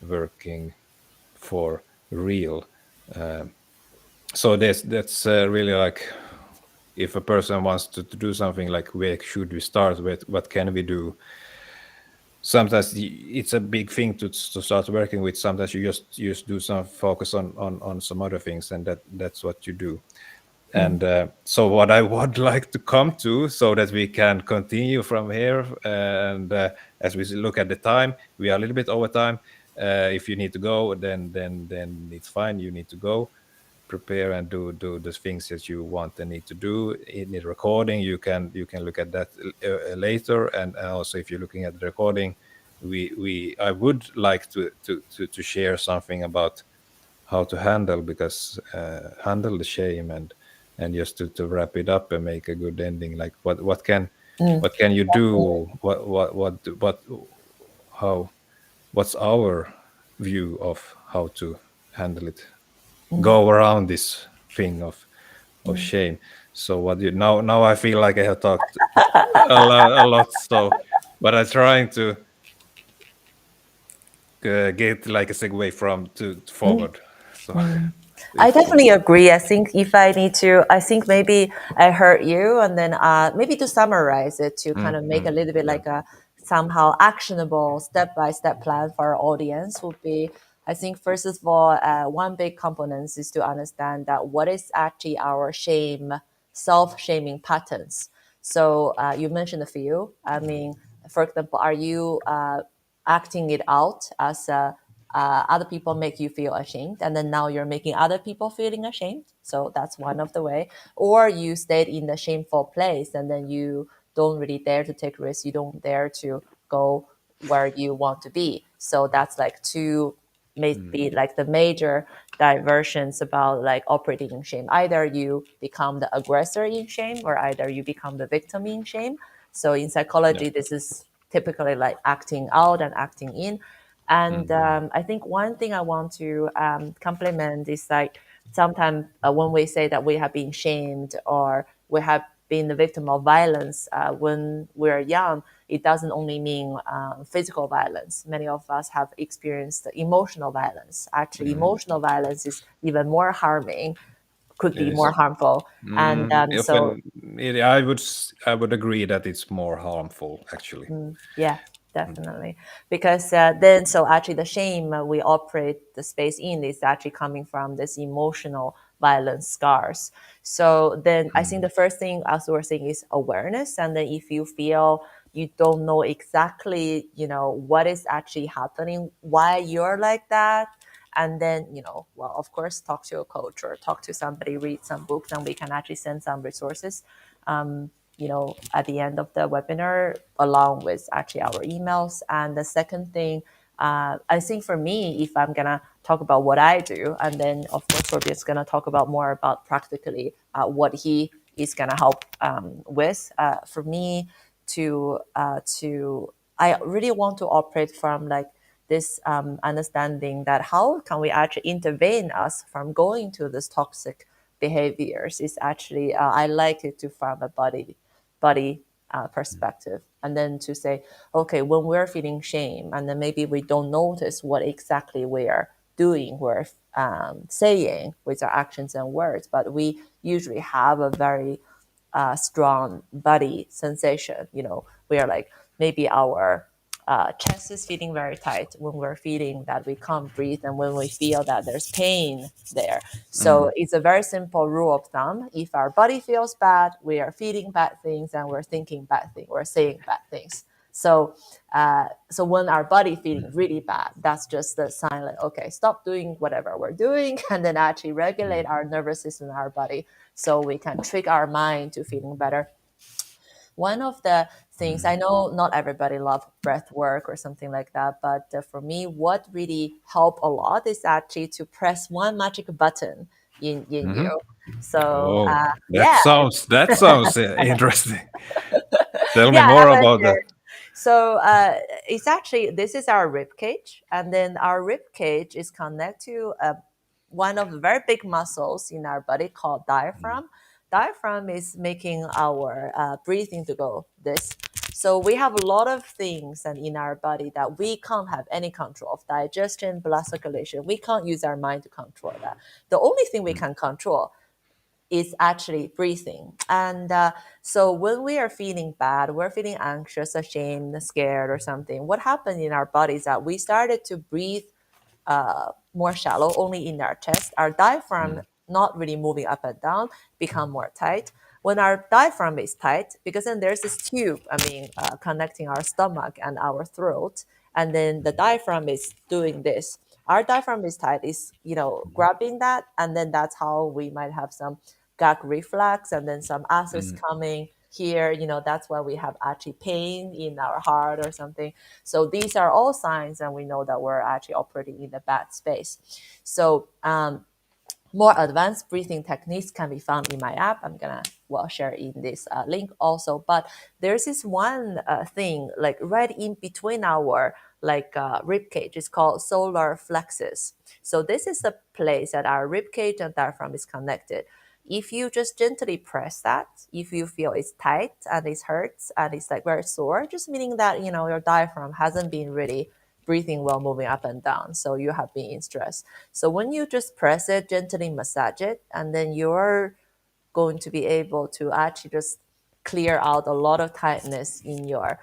working for real. So that's really like, if a person wants to do something, like where should we start with, what can we do? Sometimes it's a big thing to start working with. Sometimes you just do some focus on some other things, and that's what you do. And so what I would like to come to, so that we can continue from here, and as we look at the time, we are a little bit over time. If you need to go, then it's fine, you need to go. Prepare and do the things that you want and need to do in the recording. You can look at that later, and also if you're looking at the recording, we I would like to share something about how to handle, because handle the shame, and just to wrap it up and make a good ending. Like what can you do, what how what's our view of how to handle it, go around this thing of shame. So what you now I feel like I have talked a lot, so but I'm trying to get like a segue from to forward. So I if definitely agree. I think if I need to, I think maybe I heard you, and then maybe to summarize it, to kind of make a little bit yeah. like a somehow actionable step by step plan for our audience would be, I think first of all, one big component is to understand that what is actually our shame, self shaming patterns. So you mentioned a few. I mean, for example, are you acting it out as a other people make you feel ashamed, and then now you're making other people feeling ashamed, so that's one of the way. Or you stayed in the shameful place, and then you don't really dare to take risks, you don't dare to go where you want to be. So that's like two, maybe like the major diversions about like operating in shame. Either you become the aggressor in shame, or either you become the victim in shame. So in Yeah. psychology, this is typically like acting out and acting in. And I think one thing I want to compliment is like sometimes when we say that we have been shamed or we have been the victim of violence when we're young, it doesn't only mean physical violence. Many of us have experienced emotional violence. Actually, emotional violence is even more harming, could It be more is. harmful. And so Often, I would agree that it's more harmful, actually. yeah, definitely. Because then, so actually, the shame we operate the space in is actually coming from this emotional violence scars. So then, I think the first thing, as we're saying, is awareness. And then, if you feel you don't know exactly, what is actually happening, why you're like that, and then, well, of course, talk to a coach or talk to somebody, read some books, and we can actually send some resources at the end of the webinar, along with actually our emails. And the second thing, I think for me, if I'm gonna talk about what I do, and then of course Torbjörn's gonna talk about more about practically what he is gonna help with. For me, to I really want to operate from like this understanding that how can we actually intervene us from going to this toxic behaviors is actually I like it to from a body perspective, and then to say, okay, when we're feeling shame, and then maybe we don't notice what exactly we're doing, we're saying with our actions and words, but we usually have a very strong body sensation. We are like maybe our chest is feeling very tight, when we're feeling that we can't breathe, and when we feel that there's pain there. So it's a very simple rule of thumb. If our body feels bad, we are feeling bad things, and we're thinking bad things, we're saying bad things. So, so when our body feeling really bad, that's just the sign like, okay, stop doing whatever we're doing, and then actually regulate our nervous system and our body, so we can trick our mind to feeling better. One of the things, I know not everybody love breath work or something like that, but for me, what really help a lot is actually to press one magic button in Mhm. you. So Oh, yeah, that sounds interesting. Tell me yeah, I more have a about that. here. So it's actually, this is our rib cage, and then our rib cage is connected to one of the very big muscles in our body called Mm. diaphragm. Diaphragm is making our breathing to go this. So we have a lot of things and in our body that we can't have any control of: digestion, blood circulation. We can't use our mind to control that. The only thing we Mm. can control is actually breathing. And so when we are feeling bad, we're feeling anxious, ashamed, scared, or something, what happened in our body is that we started to breathe more shallow, only in our chest. Our diaphragm Mm. not really moving up and down, become more tight. When our diaphragm is tight, because then there's this tube, connecting our stomach and our throat, and then the diaphragm is doing this. Our diaphragm is tight, is grabbing that, and then that's how we might have some gag reflex, and then some acids Mm. coming here. That's why we have actually pain in our heart or something. So these are all signs, and we know that we're actually operating in a bad space. So more advanced breathing techniques can be found in my app. I'm gonna share in this link also. But there's this one thing like right in between our rib cage. It's called solar plexus. So this is the place that our rib cage and diaphragm is connected. If you just gently press that, if you feel it's tight and it hurts and it's like very sore, just meaning that your diaphragm hasn't been really breathing well, moving up and down, so you have been in stress. So when you just press it, gently massage it, and then you're going to be able to actually just clear out a lot of tightness in your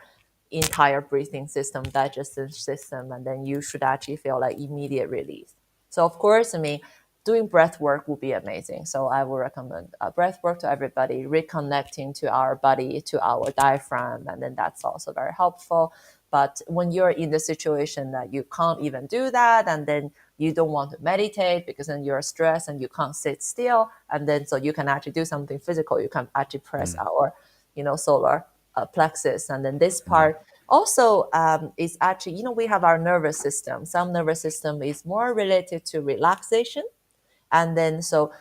entire breathing system, digestive system, and then you should actually feel like immediate relief. So of course, doing breath work will be amazing. So I will recommend breath work to everybody, reconnecting to our body, to our diaphragm, and then that's also very helpful. But when you're in the situation that you can't even do that, and then you don't want to meditate because then you're stressed and you can't sit still, and then so you can actually do something physical. You can actually press Mm. our, solar plexus, and then this Mm. part also is actually, we have our nervous system. Some nervous system is more related to relaxation, and then so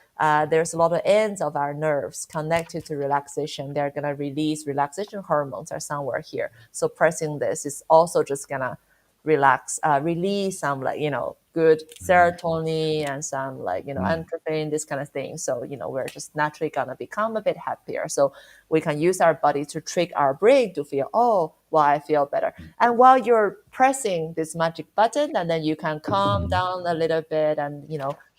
there's a lot of ends of our nerves connected to relaxation. They're going to release relaxation hormones are somewhere here. So pressing this is also just going to release some good Mm. serotonin and some Mm. endorphin, this kind of thing. So we're just naturally going to become a bit happier. So we can use our body to trick our brain to feel, oh, well, I feel better. And while you're pressing this magic button, and then you can calm down a little bit, and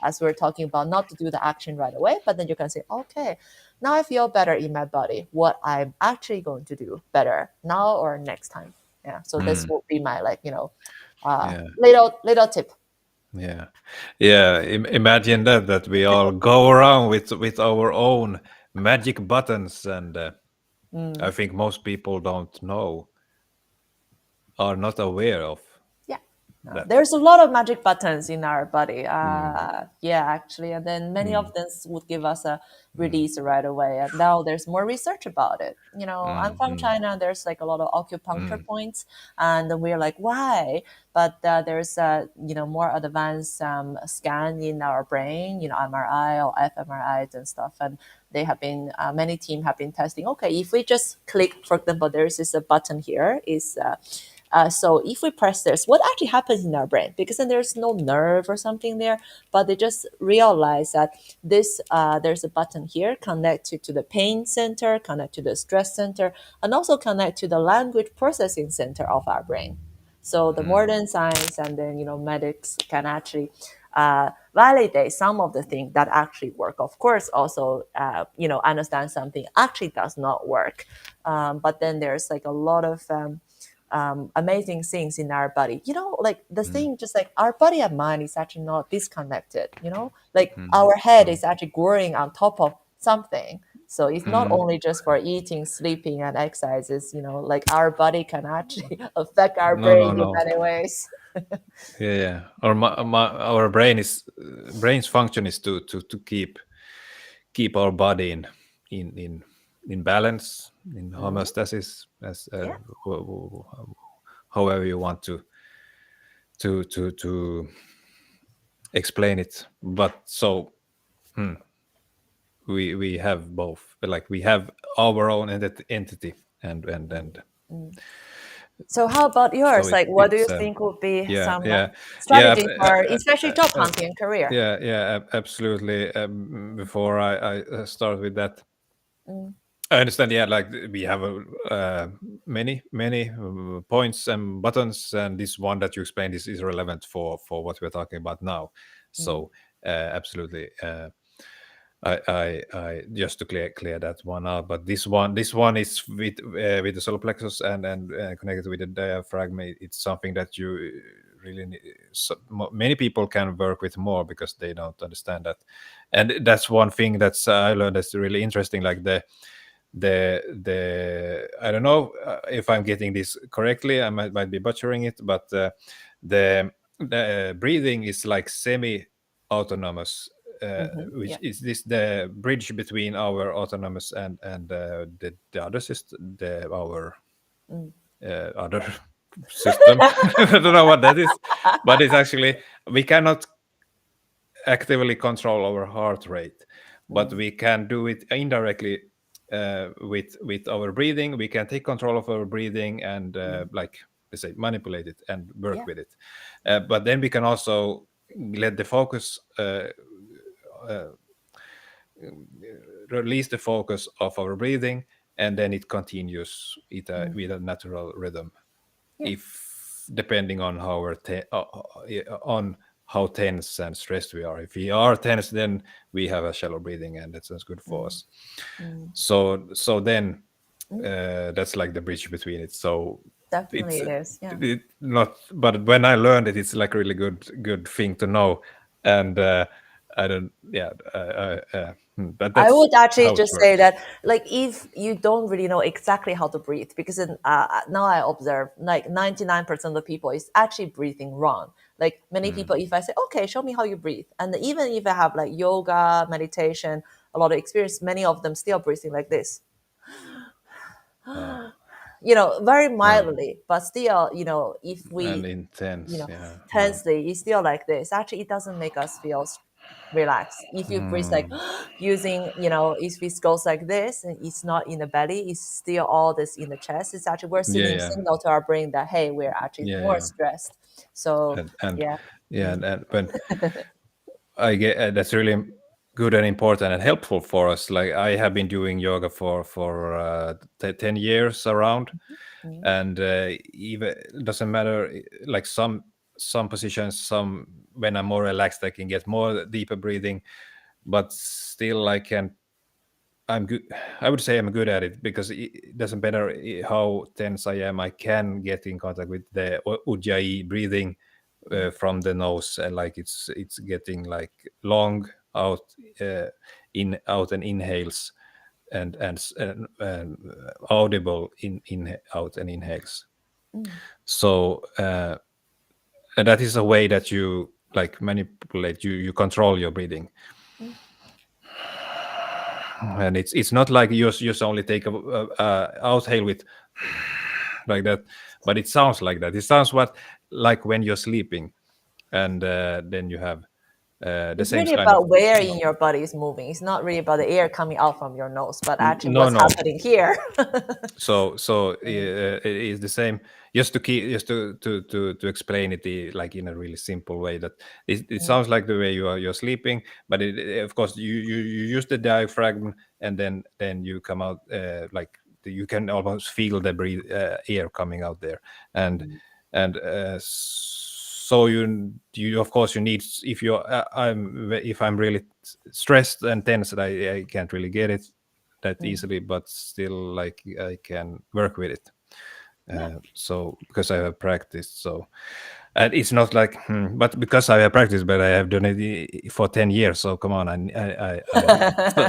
as we're talking about, not to do the action right away, but then you can say, okay, now I feel better in my body. What I'm actually going to do better now or next time. Yeah. So this Mm. will be my Yeah. little tip. Yeah. Yeah. Imagine that we all go around with our own magic buttons, and I Mm. think most people don't know, are not aware of Yeah. that. There's a lot of magic buttons in our body. Mm. Yeah, actually. And then many of Mm. them would give us a Mm. release right away. And now there's more research about it. I'm Mm. from Mm. China. There's like a lot of acupuncture Mm. points. And we're like, why? But there's more advanced scan in our brain, MRI or fMRIs and stuff. And they have been, many team have been testing. Okay, if we just click, for example, there's this a button here is so if we press this, what actually happens in our brain? Because then there's no nerve or something there, but they just realize that this there's a button here connected to the pain center, connect to the stress center, and also connect to the language processing center of our brain. So the Mm. modern science and then medics can actually validate some of the things that actually work. Of course, also understand something actually does not work, but then there's like a lot of amazing things in our body. Like the Mm. thing, just like our body and mind is actually not disconnected. Like Mm. our head Mm. is actually growing on top of something. So it's not Mm. only just for eating, sleeping, and exercises. Like our body can actually affect our No, no, brain in no. many ways. Yeah, yeah. Our brain's function is to keep our body in in in balance, in Mhm. homeostasis, as Yeah. however you want to explain it. But so we have both. Like we have our own entity, and Mm. So how about so yours? Like, what do you it's think would be yeah, some yeah, yeah, strategy for especially job uh, hunting and career? yeah, yeah, absolutely. Before I start with that, Mm. I understand. Yeah, like we have many points and buttons, and this one that you explained is relevant for what we're talking about now. Mm. So absolutely, I just to clear that one out. But this one is with the solar plexus and connected with the diaphragm. It's something that you really need, many people can work with more because they don't understand that, and that's one thing that's I learned that's really interesting. Like the I don't know if I'm getting this correctly. I might be butchering it, but the breathing is like semi-autonomous, which Yeah. is this the bridge between our autonomous and the other system, the our Mm. other system. I don't know what that is, but it's actually we cannot actively control our heart rate, but Mm. we can do it indirectly with our breathing. We can take control of our breathing and Mm. like let's say manipulate it and work Yeah. with it. But then we can also let the focus uh, release the focus of our breathing, and then it continues Mm. with a natural rhythm, Yeah. if depending on on how tense and stressed we are. If we are tense, then we have a shallow breathing, and that's good for Mm. us. Mm. So then Mm. that's like the bridge between it. So Definitely it's it is. Yeah. not, but when I learned it, it's like a really good thing to know. And I don't, yeah, but I that's would actually how it just say works. that, like, if you don't really know exactly how to breathe, because now I observe like 99% of the people is actually breathing wrong. Like many Mm. people, if I say, okay, show me how you breathe, and even if I have like yoga, meditation, a lot of experience, many of them still breathing like this, Uh, very uh, mildly, but still, if and we intense, yeah. tensely, it's still like this. Actually, it doesn't make us feel relaxed. If you breathe like Mm. using, if it goes like this and it's not in the belly, it's still all this in the chest. It's actually we're Yeah, sending yeah, signal to our brain that hey, we're actually yeah, more yeah. stressed. So And yeah. yeah, Mm. and when I get that's really good and important and helpful for us. Like I have been doing yoga for 10 years around, Mm. and even it doesn't matter. Like some positions, some when I'm more relaxed, I can get more deeper breathing, but still I can. I'm good. I would say I'm good at it because it doesn't matter how tense I am. I can get in contact with the Ujjayi breathing Mm. from the nose, and like it's getting like long out, uh, in out and inhales, and audible in out and inhales. Mm. So and that is a way that you like manipulate, you control your breathing. Mm. And it's not like you just only take a outhale with like that, but it sounds like that. It sounds what like when you're sleeping, and then you have the It's same really kind of about where in your body is moving. It's not really about the air coming out from your nose, but actually no, what's no. happening here. So Mm. it is the same. Just to keep, just to explain it like in a really simple way, that it Mm. sounds like the way you're sleeping, but of course you use the diaphragm, and then you come out like you can almost feel the air coming out there, and Mm. so you of course you need, if you're if I'm really stressed and tense, that I can't really get it that Mm. easily, but still like I can work with it. So because I have practiced, so and it's not like, but because I have practiced, but I have done it for 10 years. So come on,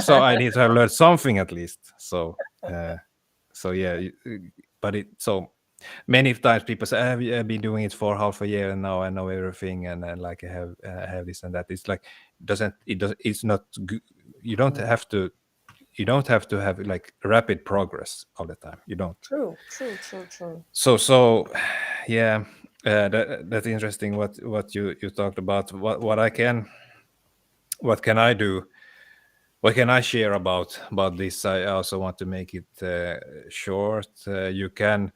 so I need to have learned something at least. So yeah, but it so many times people say, I've been doing it for half a year and now I know everything and like I have this and that. It's like it's not good. You don't have to have like rapid progress all the time. You don't. True, true, true, true. So yeah, that's interesting what you talked about. What can I do? What can I share about this? I also want to make it short. You can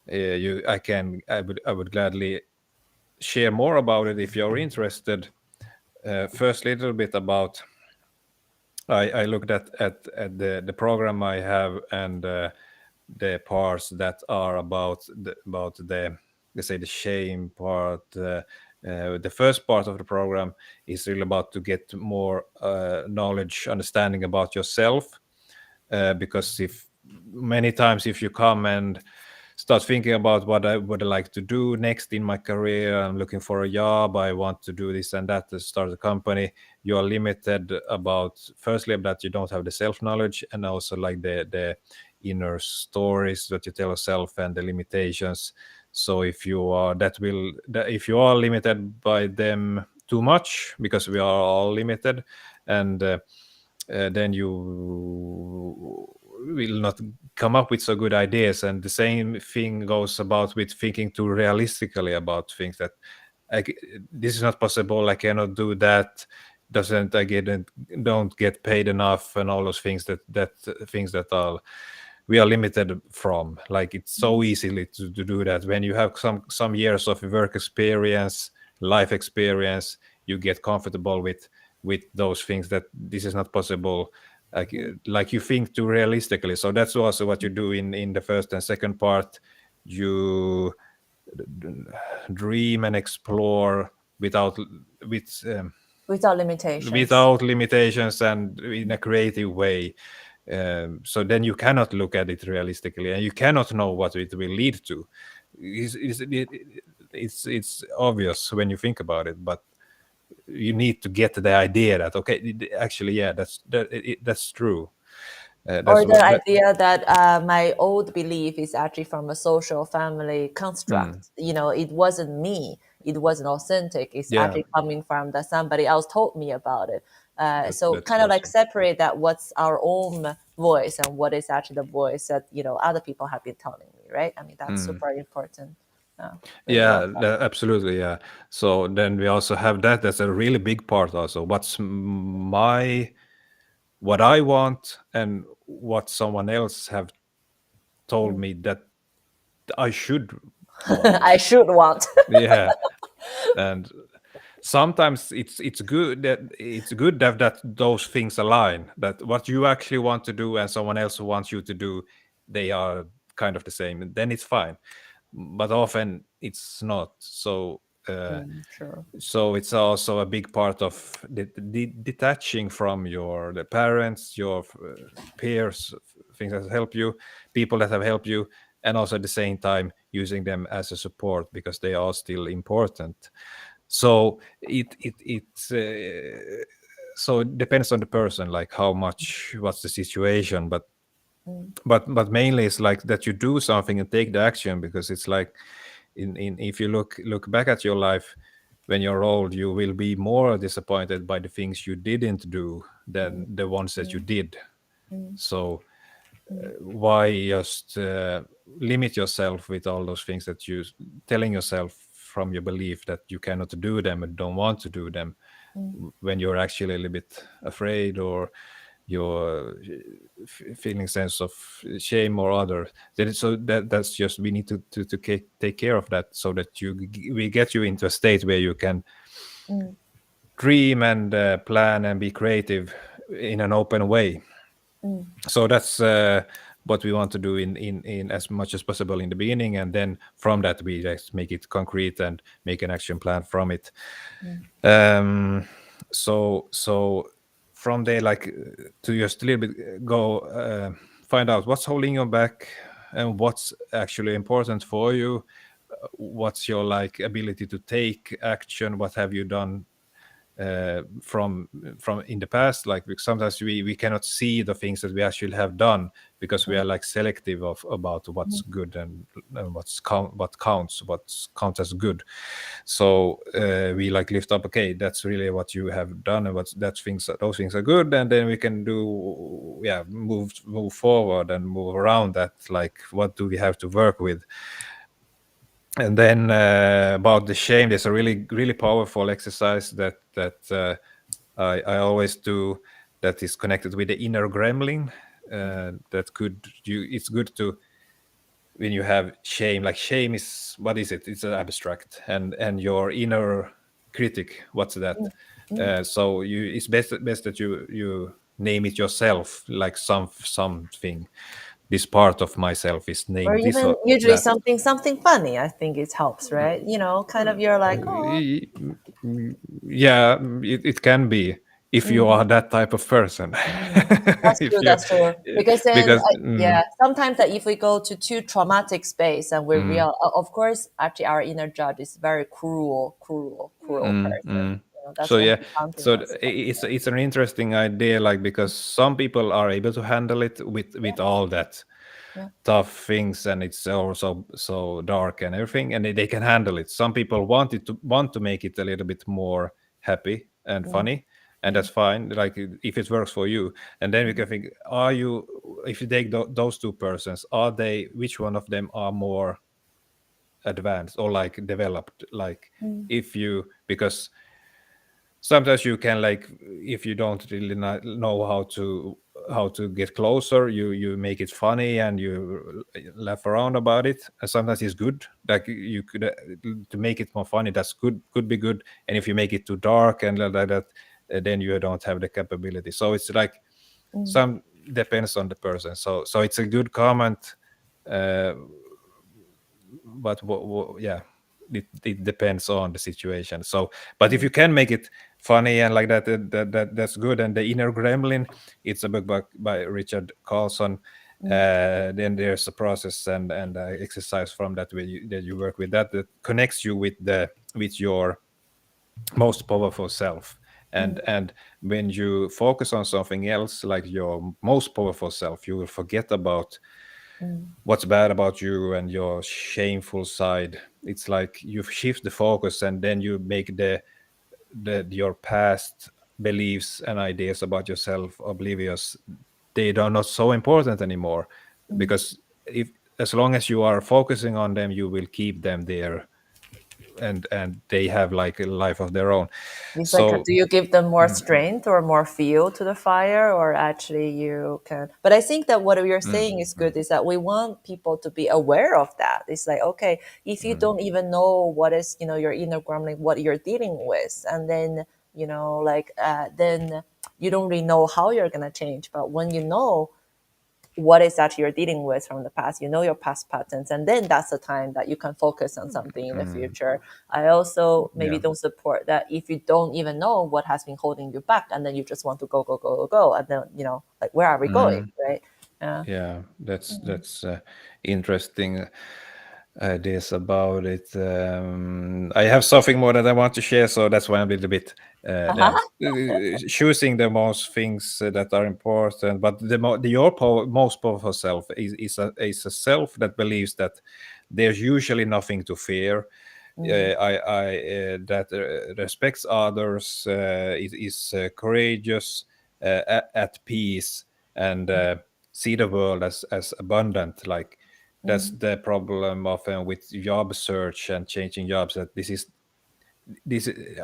you I would gladly share more about it if you're interested. First, a little bit about I looked at the program I have and the parts that are about the let's say the shame part. The first part of the program is really about to get more knowledge, understanding about yourself, because if many times if you come and start thinking about what I would like to do next in my career. I'm looking for a job. I want to do this and that to start a company. You are limited about firstly that you don't have the self knowledge and also like the inner stories that you tell yourself and the limitations. So if you are if you are limited by them too much, because we are all limited, and then you will not come up with so good ideas. And the same thing goes about with thinking too realistically about things that this is not possible, I cannot do that, doesn't I get don't get paid enough, and all those things that things that are we are limited from. Like it's so easily to do that when you have some years of work experience, life experience, you get comfortable with those things that this is not possible, like you think too realistically. So that's also what you do in the first and second part. You dream and explore without Without limitations. without limitations and in a creative way. So then you cannot look at it realistically and you cannot know what it will lead to. It's obvious when you think about it, but you need to get the idea that okay, actually, yeah, that's true. Or the idea that my old belief is actually from a social family construct. It wasn't me. It wasn't authentic. It's Yeah. actually coming from that somebody else told me about it. So that's kind of like awesome. separate that what's our own voice and what is actually the voice that other people have been telling me, right? I mean that's super important. Really Yeah, well said. absolutely. Yeah. So then we also have that's a really big part also. What I want and what someone else have told me that I should want. I should want. Yeah. And sometimes it's good that those things align, that what you actually want to do and someone else wants you to do, they are kind of the same, and then it's fine. But often it's not. So Sure. so it's also a big part of detaching from the parents, your peers, things that help you, people that have helped you, and also at the same time using them as a support because they are still important. So so it depends on the person, like how much, what's the situation, but mainly it's like that you do something and take the action, because it's like in if you look back at your life when you're old, you will be more disappointed by the things you didn't do than the ones that you did. So why just limit yourself with all those things that you telling yourself from your belief that you cannot do them and don't want to do them, when you're actually a little bit afraid, or you're feeling sense of shame or other. So that's just, we need to take care of that, so that we get you into a state where you can dream and plan and be creative in an open way. So that's what we want to do in as much as possible in the beginning, and then from that we just make it concrete and make an action plan from it. So from there, like to just a little bit go find out what's holding you back, and what's actually important for you, what's your like ability to take action, what have you done from in the past. Like sometimes we cannot see the things that we actually have done because we are like selective of about what's good and what counts as good. So we like lift up, okay, that's really what you have done and what's that things those things are good, and then we can do move forward and move around that, like what do we have to work with. And then about the shame, there's a really powerful exercise I always do, that is connected with the inner gremlin. That could you It's good to, when you have shame, like shame is, what is it? It's an abstract, and your inner critic, what's that? So it's best that you name it yourself, like something. This part of myself is Or named this even or usually that. something funny. I think it helps, right? Kind of you're like, oh, Y- yeah, it can be, if you are that type of person. that's true. If you That's true. Because then, because yeah, sometimes that if we go to too traumatic space and we mm, real, of course, actually, our inner judge is very cruel person. mm. That's So when yeah, he's hunting so us. it's an interesting idea, like, because some people are able to handle it with all that Yeah. tough things, and it's also so dark and everything, and they can handle it. Some people want to make it a little bit more happy and Mm, funny, and mm, that's fine, like if it works for you. And then we mm, can think, are you, if you take those two persons, are they, which one of them are more advanced or like developed, like, mm, if you, because sometimes you can, like, if you don't really know how to get closer, you make it funny and you laugh around about it, and sometimes it's good, like you could to make it more funny, that's good, could be good. And if you make it too dark and like that, then you don't have the capability. So it's like, mm, some depends on the person. So it's a good comment, uh, but yeah, it depends on the situation. So, but if mm, you can make it funny and like that, that's good. And the inner gremlin, it's a book by Richard Carlson. mm, Then there's a process and exercise from that way that you work with that connects you with your most powerful self. mm, And when you focus on something else, like your most powerful self, you will forget about mm, what's bad about you and your shameful side. It's like you shift the focus, and then you make the your past beliefs and ideas about yourself oblivious. They are not so important anymore, mm. because if, as long as you are focusing on them, you will keep them there, and they have like a life of their own. It's like, So do you give them more strength or more fuel to the fire, or actually you can? But I think that what you're mm, saying is good. Is that we want people to be aware of that. It's like, okay, if you mm, don't even know what is, your inner grumbling, what you're dealing with, and then like then you don't really know how you're gonna change. But when you know what is that you're dealing with from the past, your past patterns, and then that's the time that you can focus on something in the mm, future. I also maybe yeah. don't support that if you don't even know what has been holding you back, and then you just want to go go go go go, and then like, where are we going, Mm, right? Yeah. yeah, that's interesting ideas about it. I have something more that I want to share, so that's why I'm a little bit choosing the most things that are important. But your most powerful self is a self that believes that there's usually nothing to fear. Mm, That respects others, is courageous, at peace, and see the world as abundant. Like, that's mm. the problem often with job search and changing jobs. That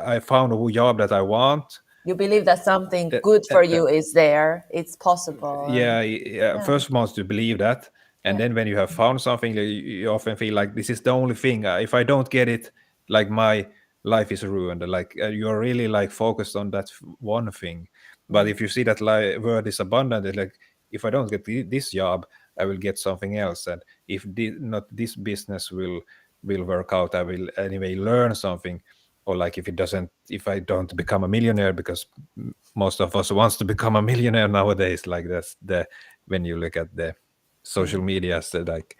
I found a job that I want. You believe that something That, good for that, that you is there, it's possible, and yeah, yeah, yeah, first wants to believe that, and yeah. then when you have found something, you often feel like this is the only thing. If I don't get it, like, my life is ruined. Like, you're really like focused on that one thing. But Mm, if you see that word is abundant, it's like, if I don't get this job, I will get something else. And if not this business will work out, I will anyway learn something. Or like, if I don't become a millionaire, because most of us wants to become a millionaire nowadays, like, that's the when you look at the social media, so like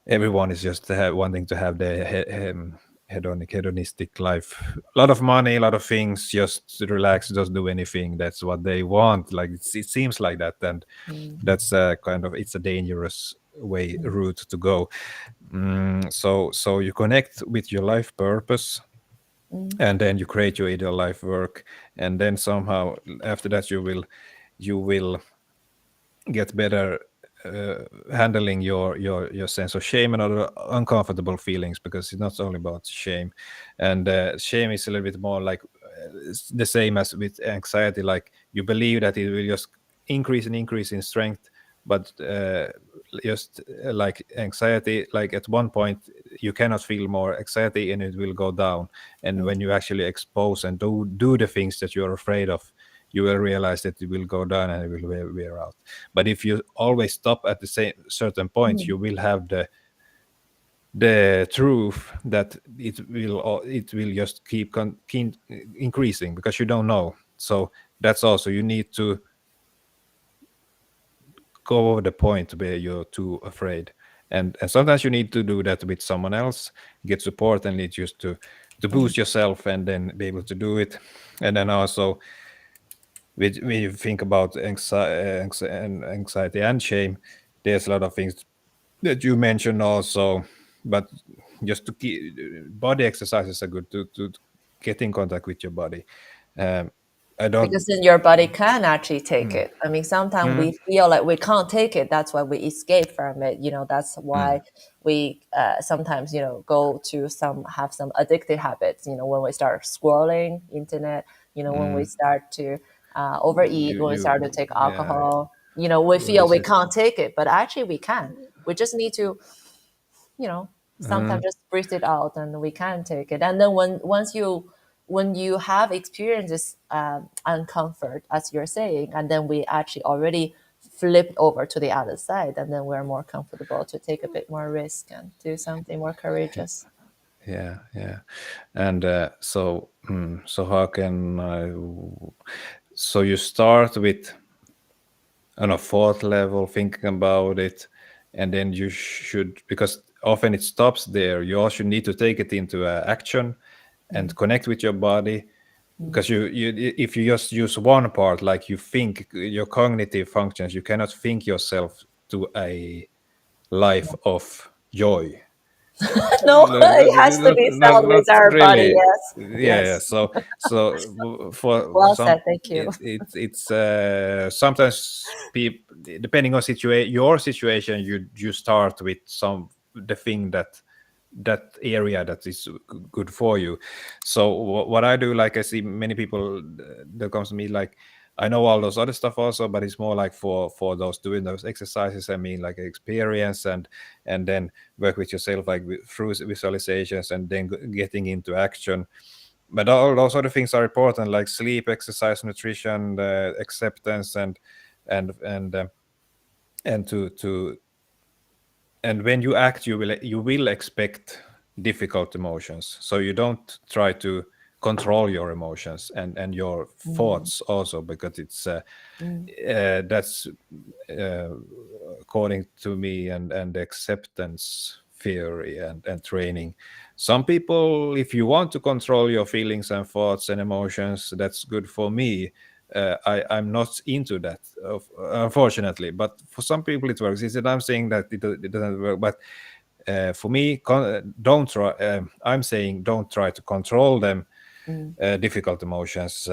everyone is just wanting to have the hedonistic life, a lot of money, a lot of things, just relax, just do anything, that's what they want, like it seems like that. And Mm, that's kind of, it's a dangerous way mm, route to go. So you connect with your life purpose, mm, and then you create your ideal life work, and then somehow after that you will get better handling your sense of shame and other uncomfortable feelings, because it's not only about shame. And shame is a little bit more like it's the same as with anxiety, like you believe that it will just increase and increase in strength, but just like anxiety, like at one point you cannot feel more anxiety and it will go down. And mm, when you actually expose and do the things that you're afraid of, you will realize that it will go down and it will wear out. But if you always stop at the same certain point, mm, you will have the truth that it will just keep increasing, because you don't know. So that's also, you need to go over the point where you're too afraid. And sometimes you need to do that with someone else, get support, and it's just to mm. boost yourself and then be able to do it. And then also, when you think about anxiety and shame, there's a lot of things that you mentioned also. But just to keep, body exercises are good to get in contact with your body. um, I don't. Because then your body can actually take Mm, it. I mean, sometimes mm, we feel like we can't take it. That's why we escape from it. That's why mm, we sometimes, go to have some addictive habits. When we start scrolling internet, when we mm. start to overeat, when we start to You take Yeah, alcohol, we feel this we is. can't take it, but actually we can. We just need to, sometimes Mm, just breathe it out and we can take it. And then when you have experiences uncomfort, as you're saying, and then we actually already flipped over to the other side, and then we're more comfortable to take a bit more risk and do something more courageous. yeah, yeah. And so how can I, so you start with on a fourth level thinking about it, and then you should, because often it stops there, you also need to take it into action and Mm, connect with your body. mm, Because you if you just use one part, like you think your cognitive functions, you cannot think yourself to a life yeah. of joy. No, it has to be felt Not with our body. really. Yes, Yeah, yeah. yes. So for Well some, said. Thank you. it's sometimes people, depending on your situation, you start with some the thing that area that is good for you. So what I do, like I see many people that comes to me, like I know all those other stuff also, but it's more like for those doing those exercises. I mean, like experience, and then work with yourself, like through visualizations, and then getting into action. But all those other things are important, like sleep, exercise, nutrition, acceptance, and and to and when you act, you will expect difficult emotions, so you don't try to control your emotions and your Mm, thoughts also, because it's mm, that's uh, according to me and acceptance theory and training. Some people, if you want to control your feelings and thoughts and emotions, that's good. For me, I'm not into that, unfortunately. But for some people, it works. Is that I'm saying that it doesn't work, but for me, don't try. I'm saying don't try to control them, mm. difficult emotions,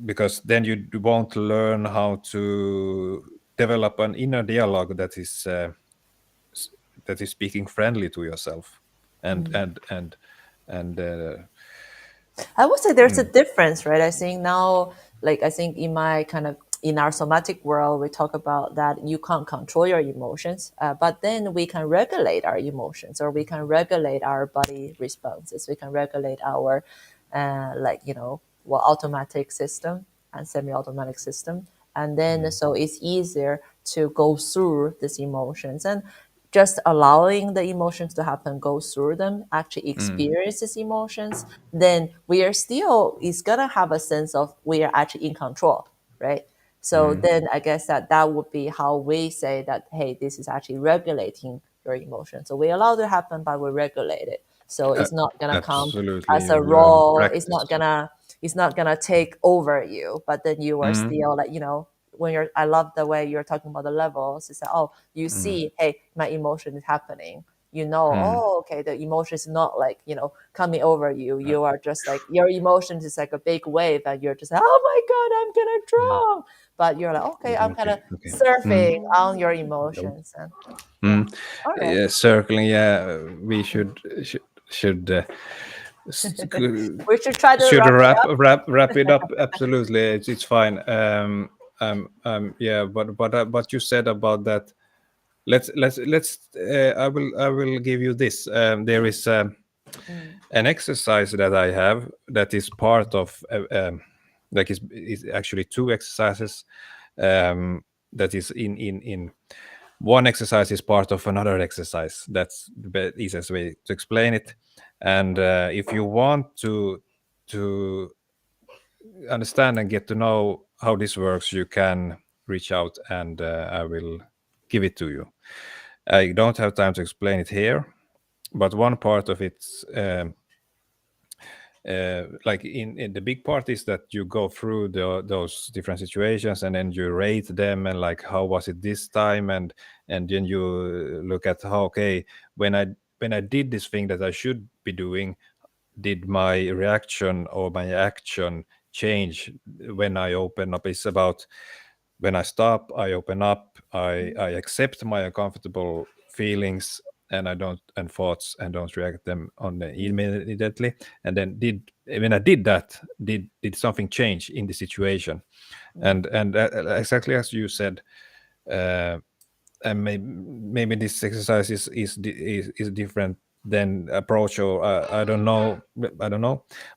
because then you won't learn how to develop an inner dialogue s- that is speaking friendly to yourself, and Mm. and and and I would say there's a mm, difference, right? I think now, like I think in my kind of in our somatic world, we talk about that you can't control your emotions, but then we can regulate our emotions, or we can regulate our body responses. We can regulate our, automatic system and semi-automatic system, and then mm, so it's easier to go through these emotions. And just allowing the emotions to happen, go through them, actually mm, experience these emotions, then we are still is gonna have a sense of we are actually in control, right? So then I guess that would be how we say that, hey, this is actually regulating your emotion. So we allow it to happen, but we regulate it. So it's not gonna come Absolutely, as a you learn raw. practice. It's not gonna take over you. But then you are Mm, still like, when you're. I love the way you're talking about the levels. It's like, oh, you see, hey, my emotion is happening. Oh, okay, the emotion is not like, coming over you. You are just like, your emotions is like a big wave, and you're just like, oh my God, I'm gonna drown. But you're like, okay, I'm kind of okay, okay. surfing on your emotions. And yeah, all right. Yeah, circling. Yeah, we should We should try to should wrap it up. wrap it up. Absolutely, it's fine. Yeah, but what you said about that. Let's. I will give you this. There is an exercise that I have that is part of like is actually two exercises that is in one exercise is part of another exercise. That's the easiest way to explain it. And if you want to understand and get to know how this works, you can reach out and I will give it to you. I don't have time to explain it here, but one part of it, like in the big part, is that you go through those different situations and then you rate them and like how was it this time, and then you look at how, okay, when I did this thing that I should be doing, did my reaction or my action change when I open up? It's about when I stop, I open up, I accept my uncomfortable feelings and I don't and thoughts and don't react them on the immediately. And then when I did that, did something change in the situation? And exactly as you said, and maybe this exercise is different than approach, or I don't know,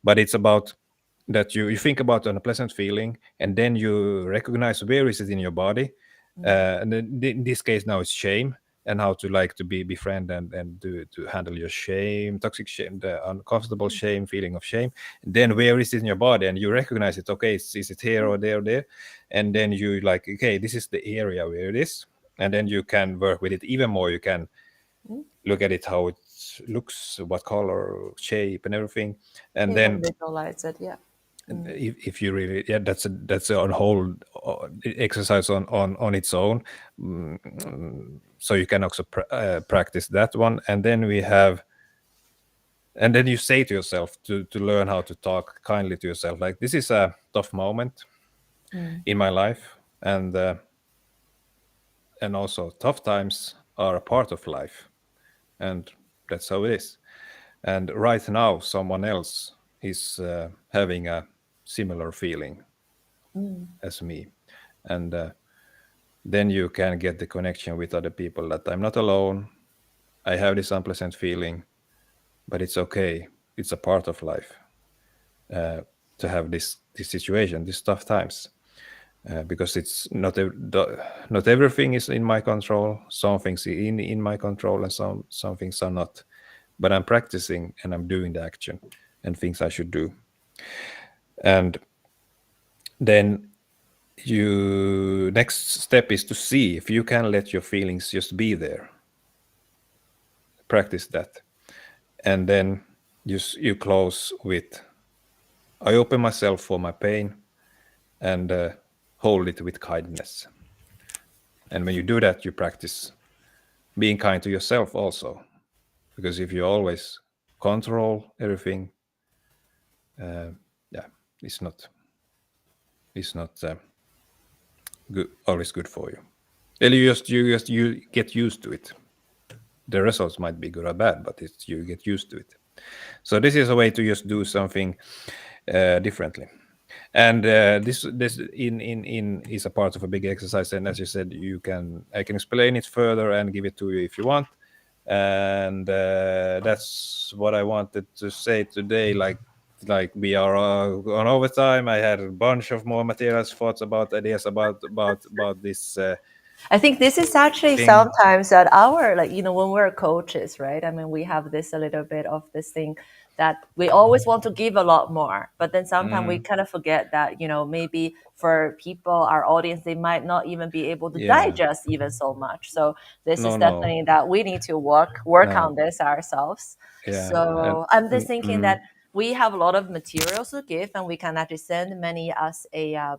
but it's about that you think about an unpleasant feeling and then you recognize where is it in your body, and then in this case now it's shame, and how to like to be befriend and to handle your shame, toxic shame, the uncomfortable shame, feeling of shame. Then where is it in your body, and you recognize it, okay, is it here or there or there, and then you like, okay, this is the area where it is, and then you can work with it even more. You can look at it, how it looks, what color, shape and everything, and You can then visualize it. Yeah. if you really, yeah, that's a whole exercise on its own. So you can also practice that one, and then we have, and then you say to yourself to learn how to talk kindly to yourself, like this is a tough moment in my life, and also tough times are a part of life, and that's how it is. And right now someone else is having a similar feeling as me, and then you can get the connection with other people, that I'm not alone, I have this unpleasant feeling, but it's okay, it's a part of life, to have this situation, these tough times, because it's not everything is in my control. Some things in my control and some things are not, but I'm practicing and I'm doing the action and things I should do. And then you next step is to see if you can let your feelings just be there, practice that, and then you close with, I open myself for my pain and hold it with kindness. And when you do that, you practice being kind to yourself also, because if you always control everything, yeah, it's not good, always good for you. Well, you get used to it. The results might be good or bad, but it's you get used to it. So this is a way to just do something differently. And this in is a part of a big exercise. And as you said, I can explain it further and give it to you if you want. And that's what I wanted to say today. Like we are on overtime. I had a bunch of more materials, thoughts about ideas about this I think this is actually thing. sometimes that our, like, when we're coaches, right? I mean, we have this a little bit of this thing that we always want to give a lot more, but then sometimes we Mm. kind of forget that, maybe for people, our audience, they might not even be able to Yeah. digest even so much. So this is No, no. definitely that we need to work No. on this ourselves. Yeah. And So I'm just thinking mm, that we have a lot of materials to give, and we can actually send many as a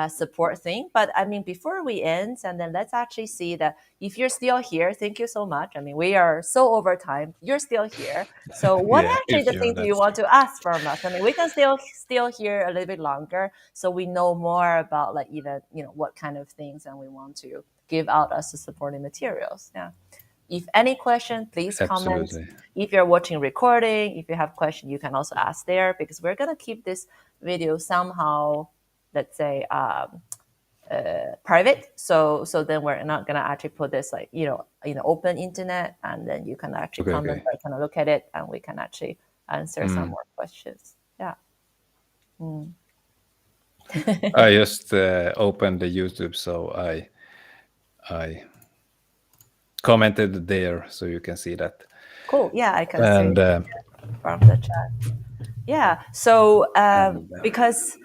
support thing. But I mean, before we end, and then let's actually see that if you're still here, thank you so much. I mean, we are so over time. You're still here. So what yeah, actually if the you're thing do you that's want to ask from us? I mean, we can still hear a little bit longer, so we know more about like even what kind of things and we want to give out as the supporting materials. Yeah. If any question, please comment. absolutely. If you're watching recording, if you have question, you can also ask there, because we're gonna keep this video somehow, let's say, private. So then we're not gonna actually put this like open internet, and then you can actually Okay, comment okay. or kind of look at it, and we can actually answer some Mm. more questions. Yeah. I just opened the YouTube, so I commented there, so you can see that. Cool. Yeah, I can see And from the chat. Yeah. So and because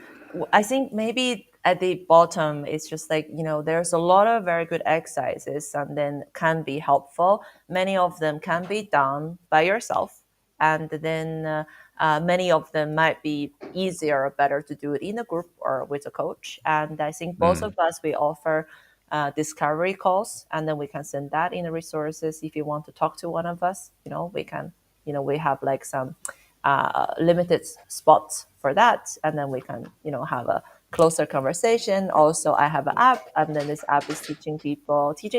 I think maybe at the bottom it's just like there's a lot of very good exercises and then can be helpful. Many of them can be done by yourself, and then many of them might be easier or better to do it in a group or with a coach. And I think both of us, we offer discovery calls, and then we can send that in the resources. If you want to talk to one of us, we can, we have like some limited spots for that, and then we can have a closer conversation. Also, I have an app, and then this app is teaching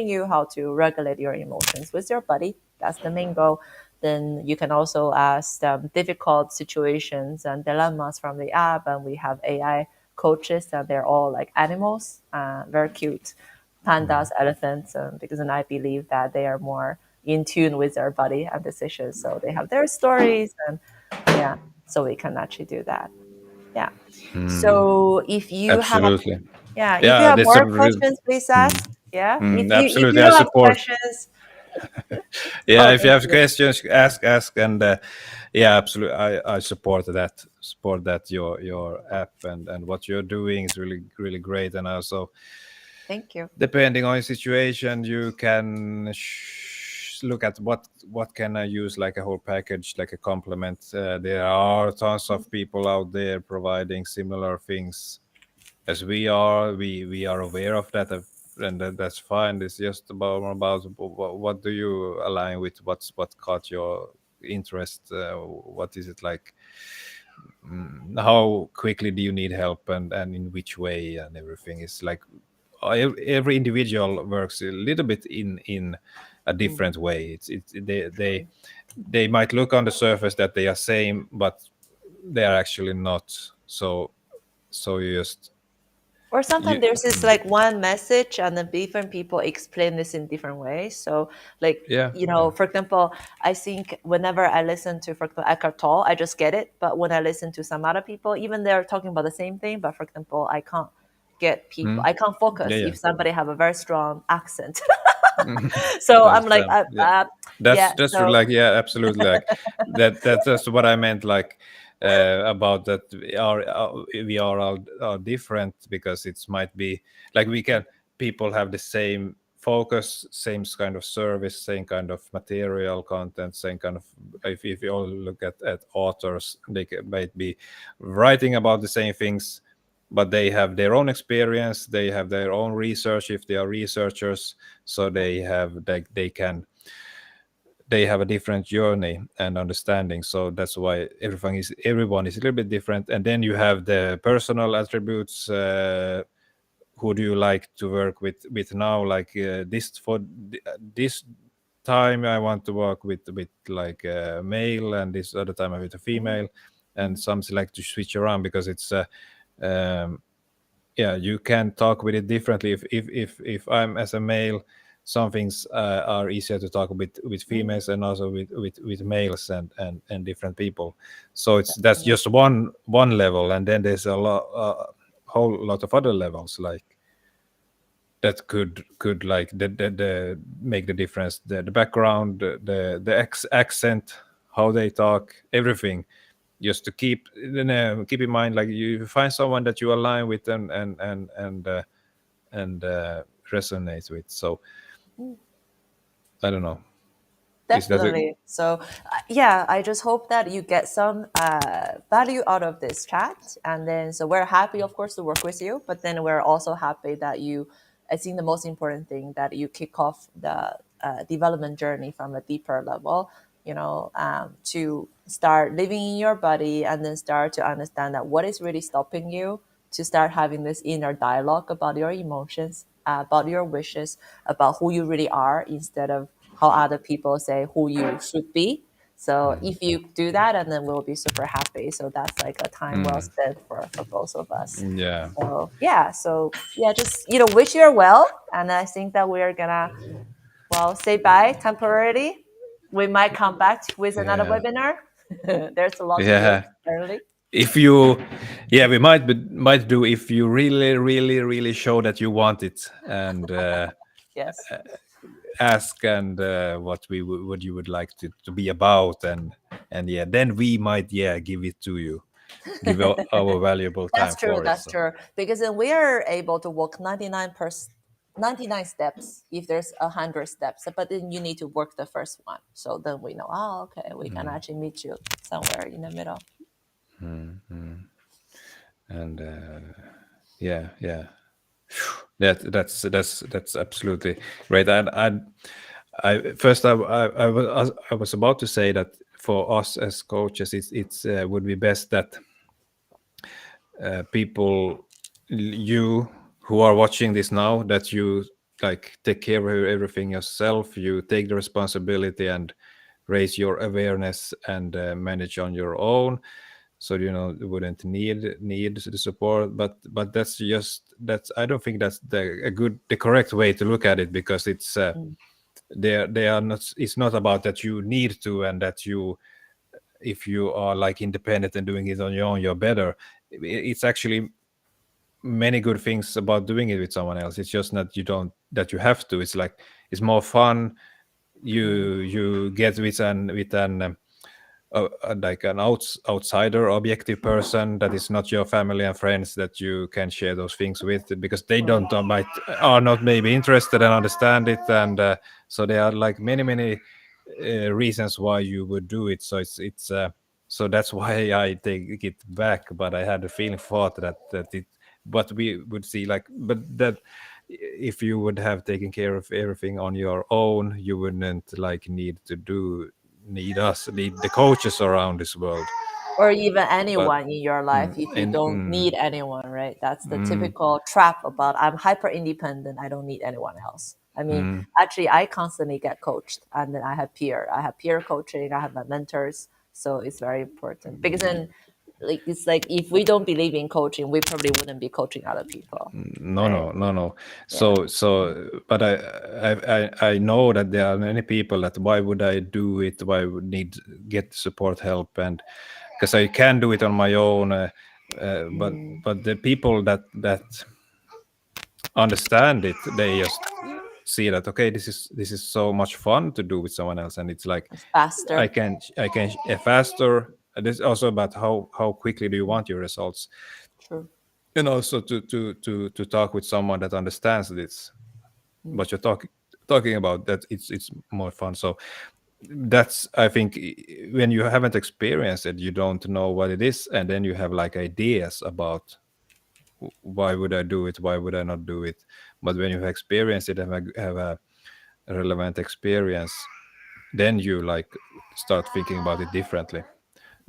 you how to regulate your emotions with your buddy. That's the main goal. Then you can also ask difficult situations and dilemmas from the app, and we have AI coaches, and they're all like animals, very cute pandas, elephants, because then I believe that they are more in tune with their body and decisions. So they have their stories, and yeah, so we can actually do that. Yeah. So if you have, absolutely. if you Yeah, have that's a more real. questions, please ask. Yeah. If Absolutely, you I don't have support. questions, Yeah, oh, if you thank have you. questions, ask, and yeah, absolutely, I support that. Support that your app and what you're doing is really great, and also Thank you. depending on your situation, you can look at what can I use like a whole package, like a complement. There are tons of people out there providing similar things as we are. We are aware of that, and that's fine. It's just about what do you align with, what caught your interest, what is it like, how quickly do you need help, and in which way, and everything is like every individual works a little bit in a Mm. different way. It's they might look on the surface that they are same, but they are actually not. So you just Or sometimes you there's this like one message, and then different people explain this in different ways. So, like, yeah. for example, I think whenever I listen to, for example, Eckhart Tolle, I just get it. But when I listen to some other people, even they're talking about the same thing, but for example, I can't Yeah, focus yeah. if somebody have a very strong accent. I So I'm like, understand. Yeah, yeah. that's So like, yeah, absolutely, like that's what I meant, like about that we are all are different, because it might be like we can people have the same focus, same kind of service, same kind of material content, same kind of, if you all look at authors, might be writing about the same things, but they have their own experience, they have their own research if they are researchers, so they have a different journey and understanding. So that's why everyone is a little bit different. And then you have the personal attributes. Who do you like to work with now, like this time I want to work with like a male, and this other time with a female, and some like to switch around, because it's um, yeah, you can talk with it differently. If I'm as a male, some things are easier to talk with females, and also with males, and different people. So that's just one level, and then there's whole lot of other levels, like that could like the make the difference, the background, the accent, how they talk, everything, just to keep in mind, like you find someone that you align with and resonate with. So Mm. I don't know. Is that a Definitely. So, yeah, I just hope that you get some value out of this chat. And then, so we're happy, of course, to work with you. But then we're also happy that you, I think the most important thing, that you kick off the development journey from a deeper level, to start living in your body and then start to understand that what is really stopping you, to start having this inner dialogue about your emotions, about your wishes, about who you really are, instead of how other people say who you should be. So if you do that, and then we'll be super happy. So that's like a time well spent for both of us. yeah, So yeah, just wish you well, and I think that we're gonna say bye temporarily. We might come back with another yeah, webinar. There's a lot to do yeah. apparently. If you, yeah, we might do, if you really, really, really show that you want it, and Yes. ask, and what you would like to be about, and yeah, then we might, yeah, give it to you, give our valuable That's time true. for it. That's So true. Because then we are able to walk 99 steps if there's 100 steps. But then you need to work the first one. So then we know, okay, we can actually meet you somewhere in the middle. and yeah, yeah, that's absolutely great. And I first I was about to say that for us as coaches, it's would be best that people, you who are watching this now, that you like take care of everything yourself, you take the responsibility and raise your awareness, and manage on your own, so you wouldn't need the support. But that's I don't think that's the correct way to look at it, because it's Mm. they are not, it's not about that you need to, and that you, if you are like independent and doing it on your own, you're better. It's actually many good things about doing it with someone else. It's just not, you don't, that you have to. It's like, it's more fun. Mm. You get like an outsider, objective person that is not your family and friends, that you can share those things with, because they don't might are not maybe interested and understand it. And so there are like many reasons why you would do it. So it's so that's why I take it back. But I had a feeling, thought that it, but we would see, like, but that if you would have taken care of everything on your own, you wouldn't like need the coaches around this world. Or even But anyone in your life if you and don't need anyone, right? That's the typical trap about I'm hyper independent, I don't need anyone else. I mean, actually, I constantly get coached, and then I have peer coaching, I have my mentors. So it's very important, because then, like, it's like if we don't believe in coaching, we probably wouldn't be coaching other people, no, right? no, no, no. Yeah. But I know that there are many people that, why would I do it? Why would need get support, help, and because I can do it on my own. But the people that understand it, they just see that, okay, this is so much fun to do with someone else, and it's like, It's faster. I can faster. And it's also about how quickly do you want your results, True. and also to talk with someone that understands this, Mm. what you're talking about, that it's more fun. So that's, I think, when you haven't experienced it, you don't know what it is, and then you have like ideas about why would I do it, why would I not do it. But when you have experienced it and have a relevant experience, then you like start thinking about it differently.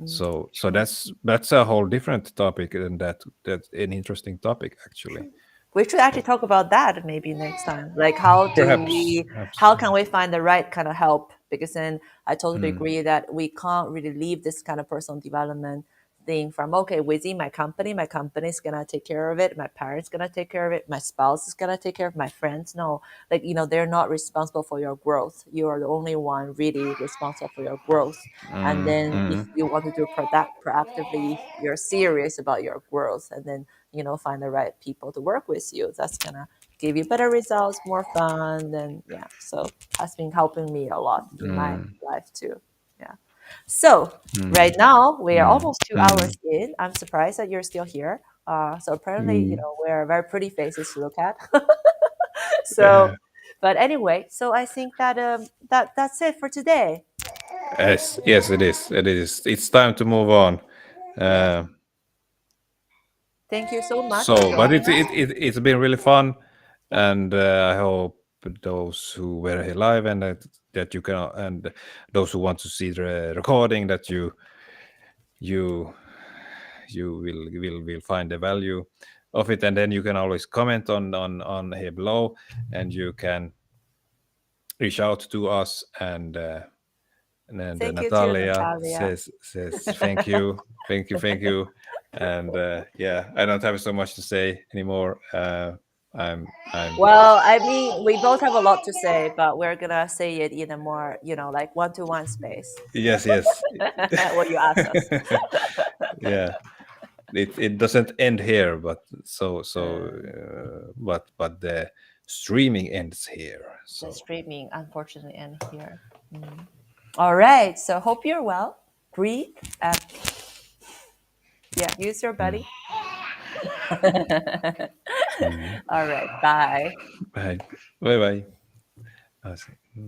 So True. that's a whole different topic, and that's an interesting topic, actually. We should actually talk about that maybe next time. Like, how do Perhaps, we, perhaps. how can we find the right kind of help? Because then I totally agree that we can't really leave this kind of personal development thing from, okay, within my company's gonna take care of it, my parents gonna take care of it, my spouse is gonna take care of my friends. No, like, they're not responsible for your growth. You are the only one really responsible for your growth. And then if you want to do product proactively, if you're serious about your growth, and then find the right people to work with you, that's gonna give you better results, more fun. And yeah, so has been helping me a lot in my life too. Yeah. So right Mm, now we are mm, almost 2 hours mm. in. I'm surprised that you're still here. So apparently, Mm. we're very pretty faces to look at. Uh, So, but anyway, so I think that that's it for today. yes, yes, it is. It is. It's time to move on. Yes. Uh, Thank you so much for so, but joining us. it's been really fun, Yeah. and I hope those who were here live and that you can, and those who want to see the recording, that you will find the value of it, and then you can always comment on here below, and you can reach out to us, and then Thank you to Natalia Natalia. says thank you, thank you, and yeah, I don't have so much to say anymore. I'm Well, I mean, we both have a lot to say, but we're gonna say it in a more, like one-to-one space. yes, yes. What you ask us. Yeah, it doesn't end here, but Uh, but the streaming ends here, the so streaming, unfortunately, end here. Mm. All right. So hope you're well. Breathe. And yeah, use your mm, body. mm. All right. Bye. Bye bye bye.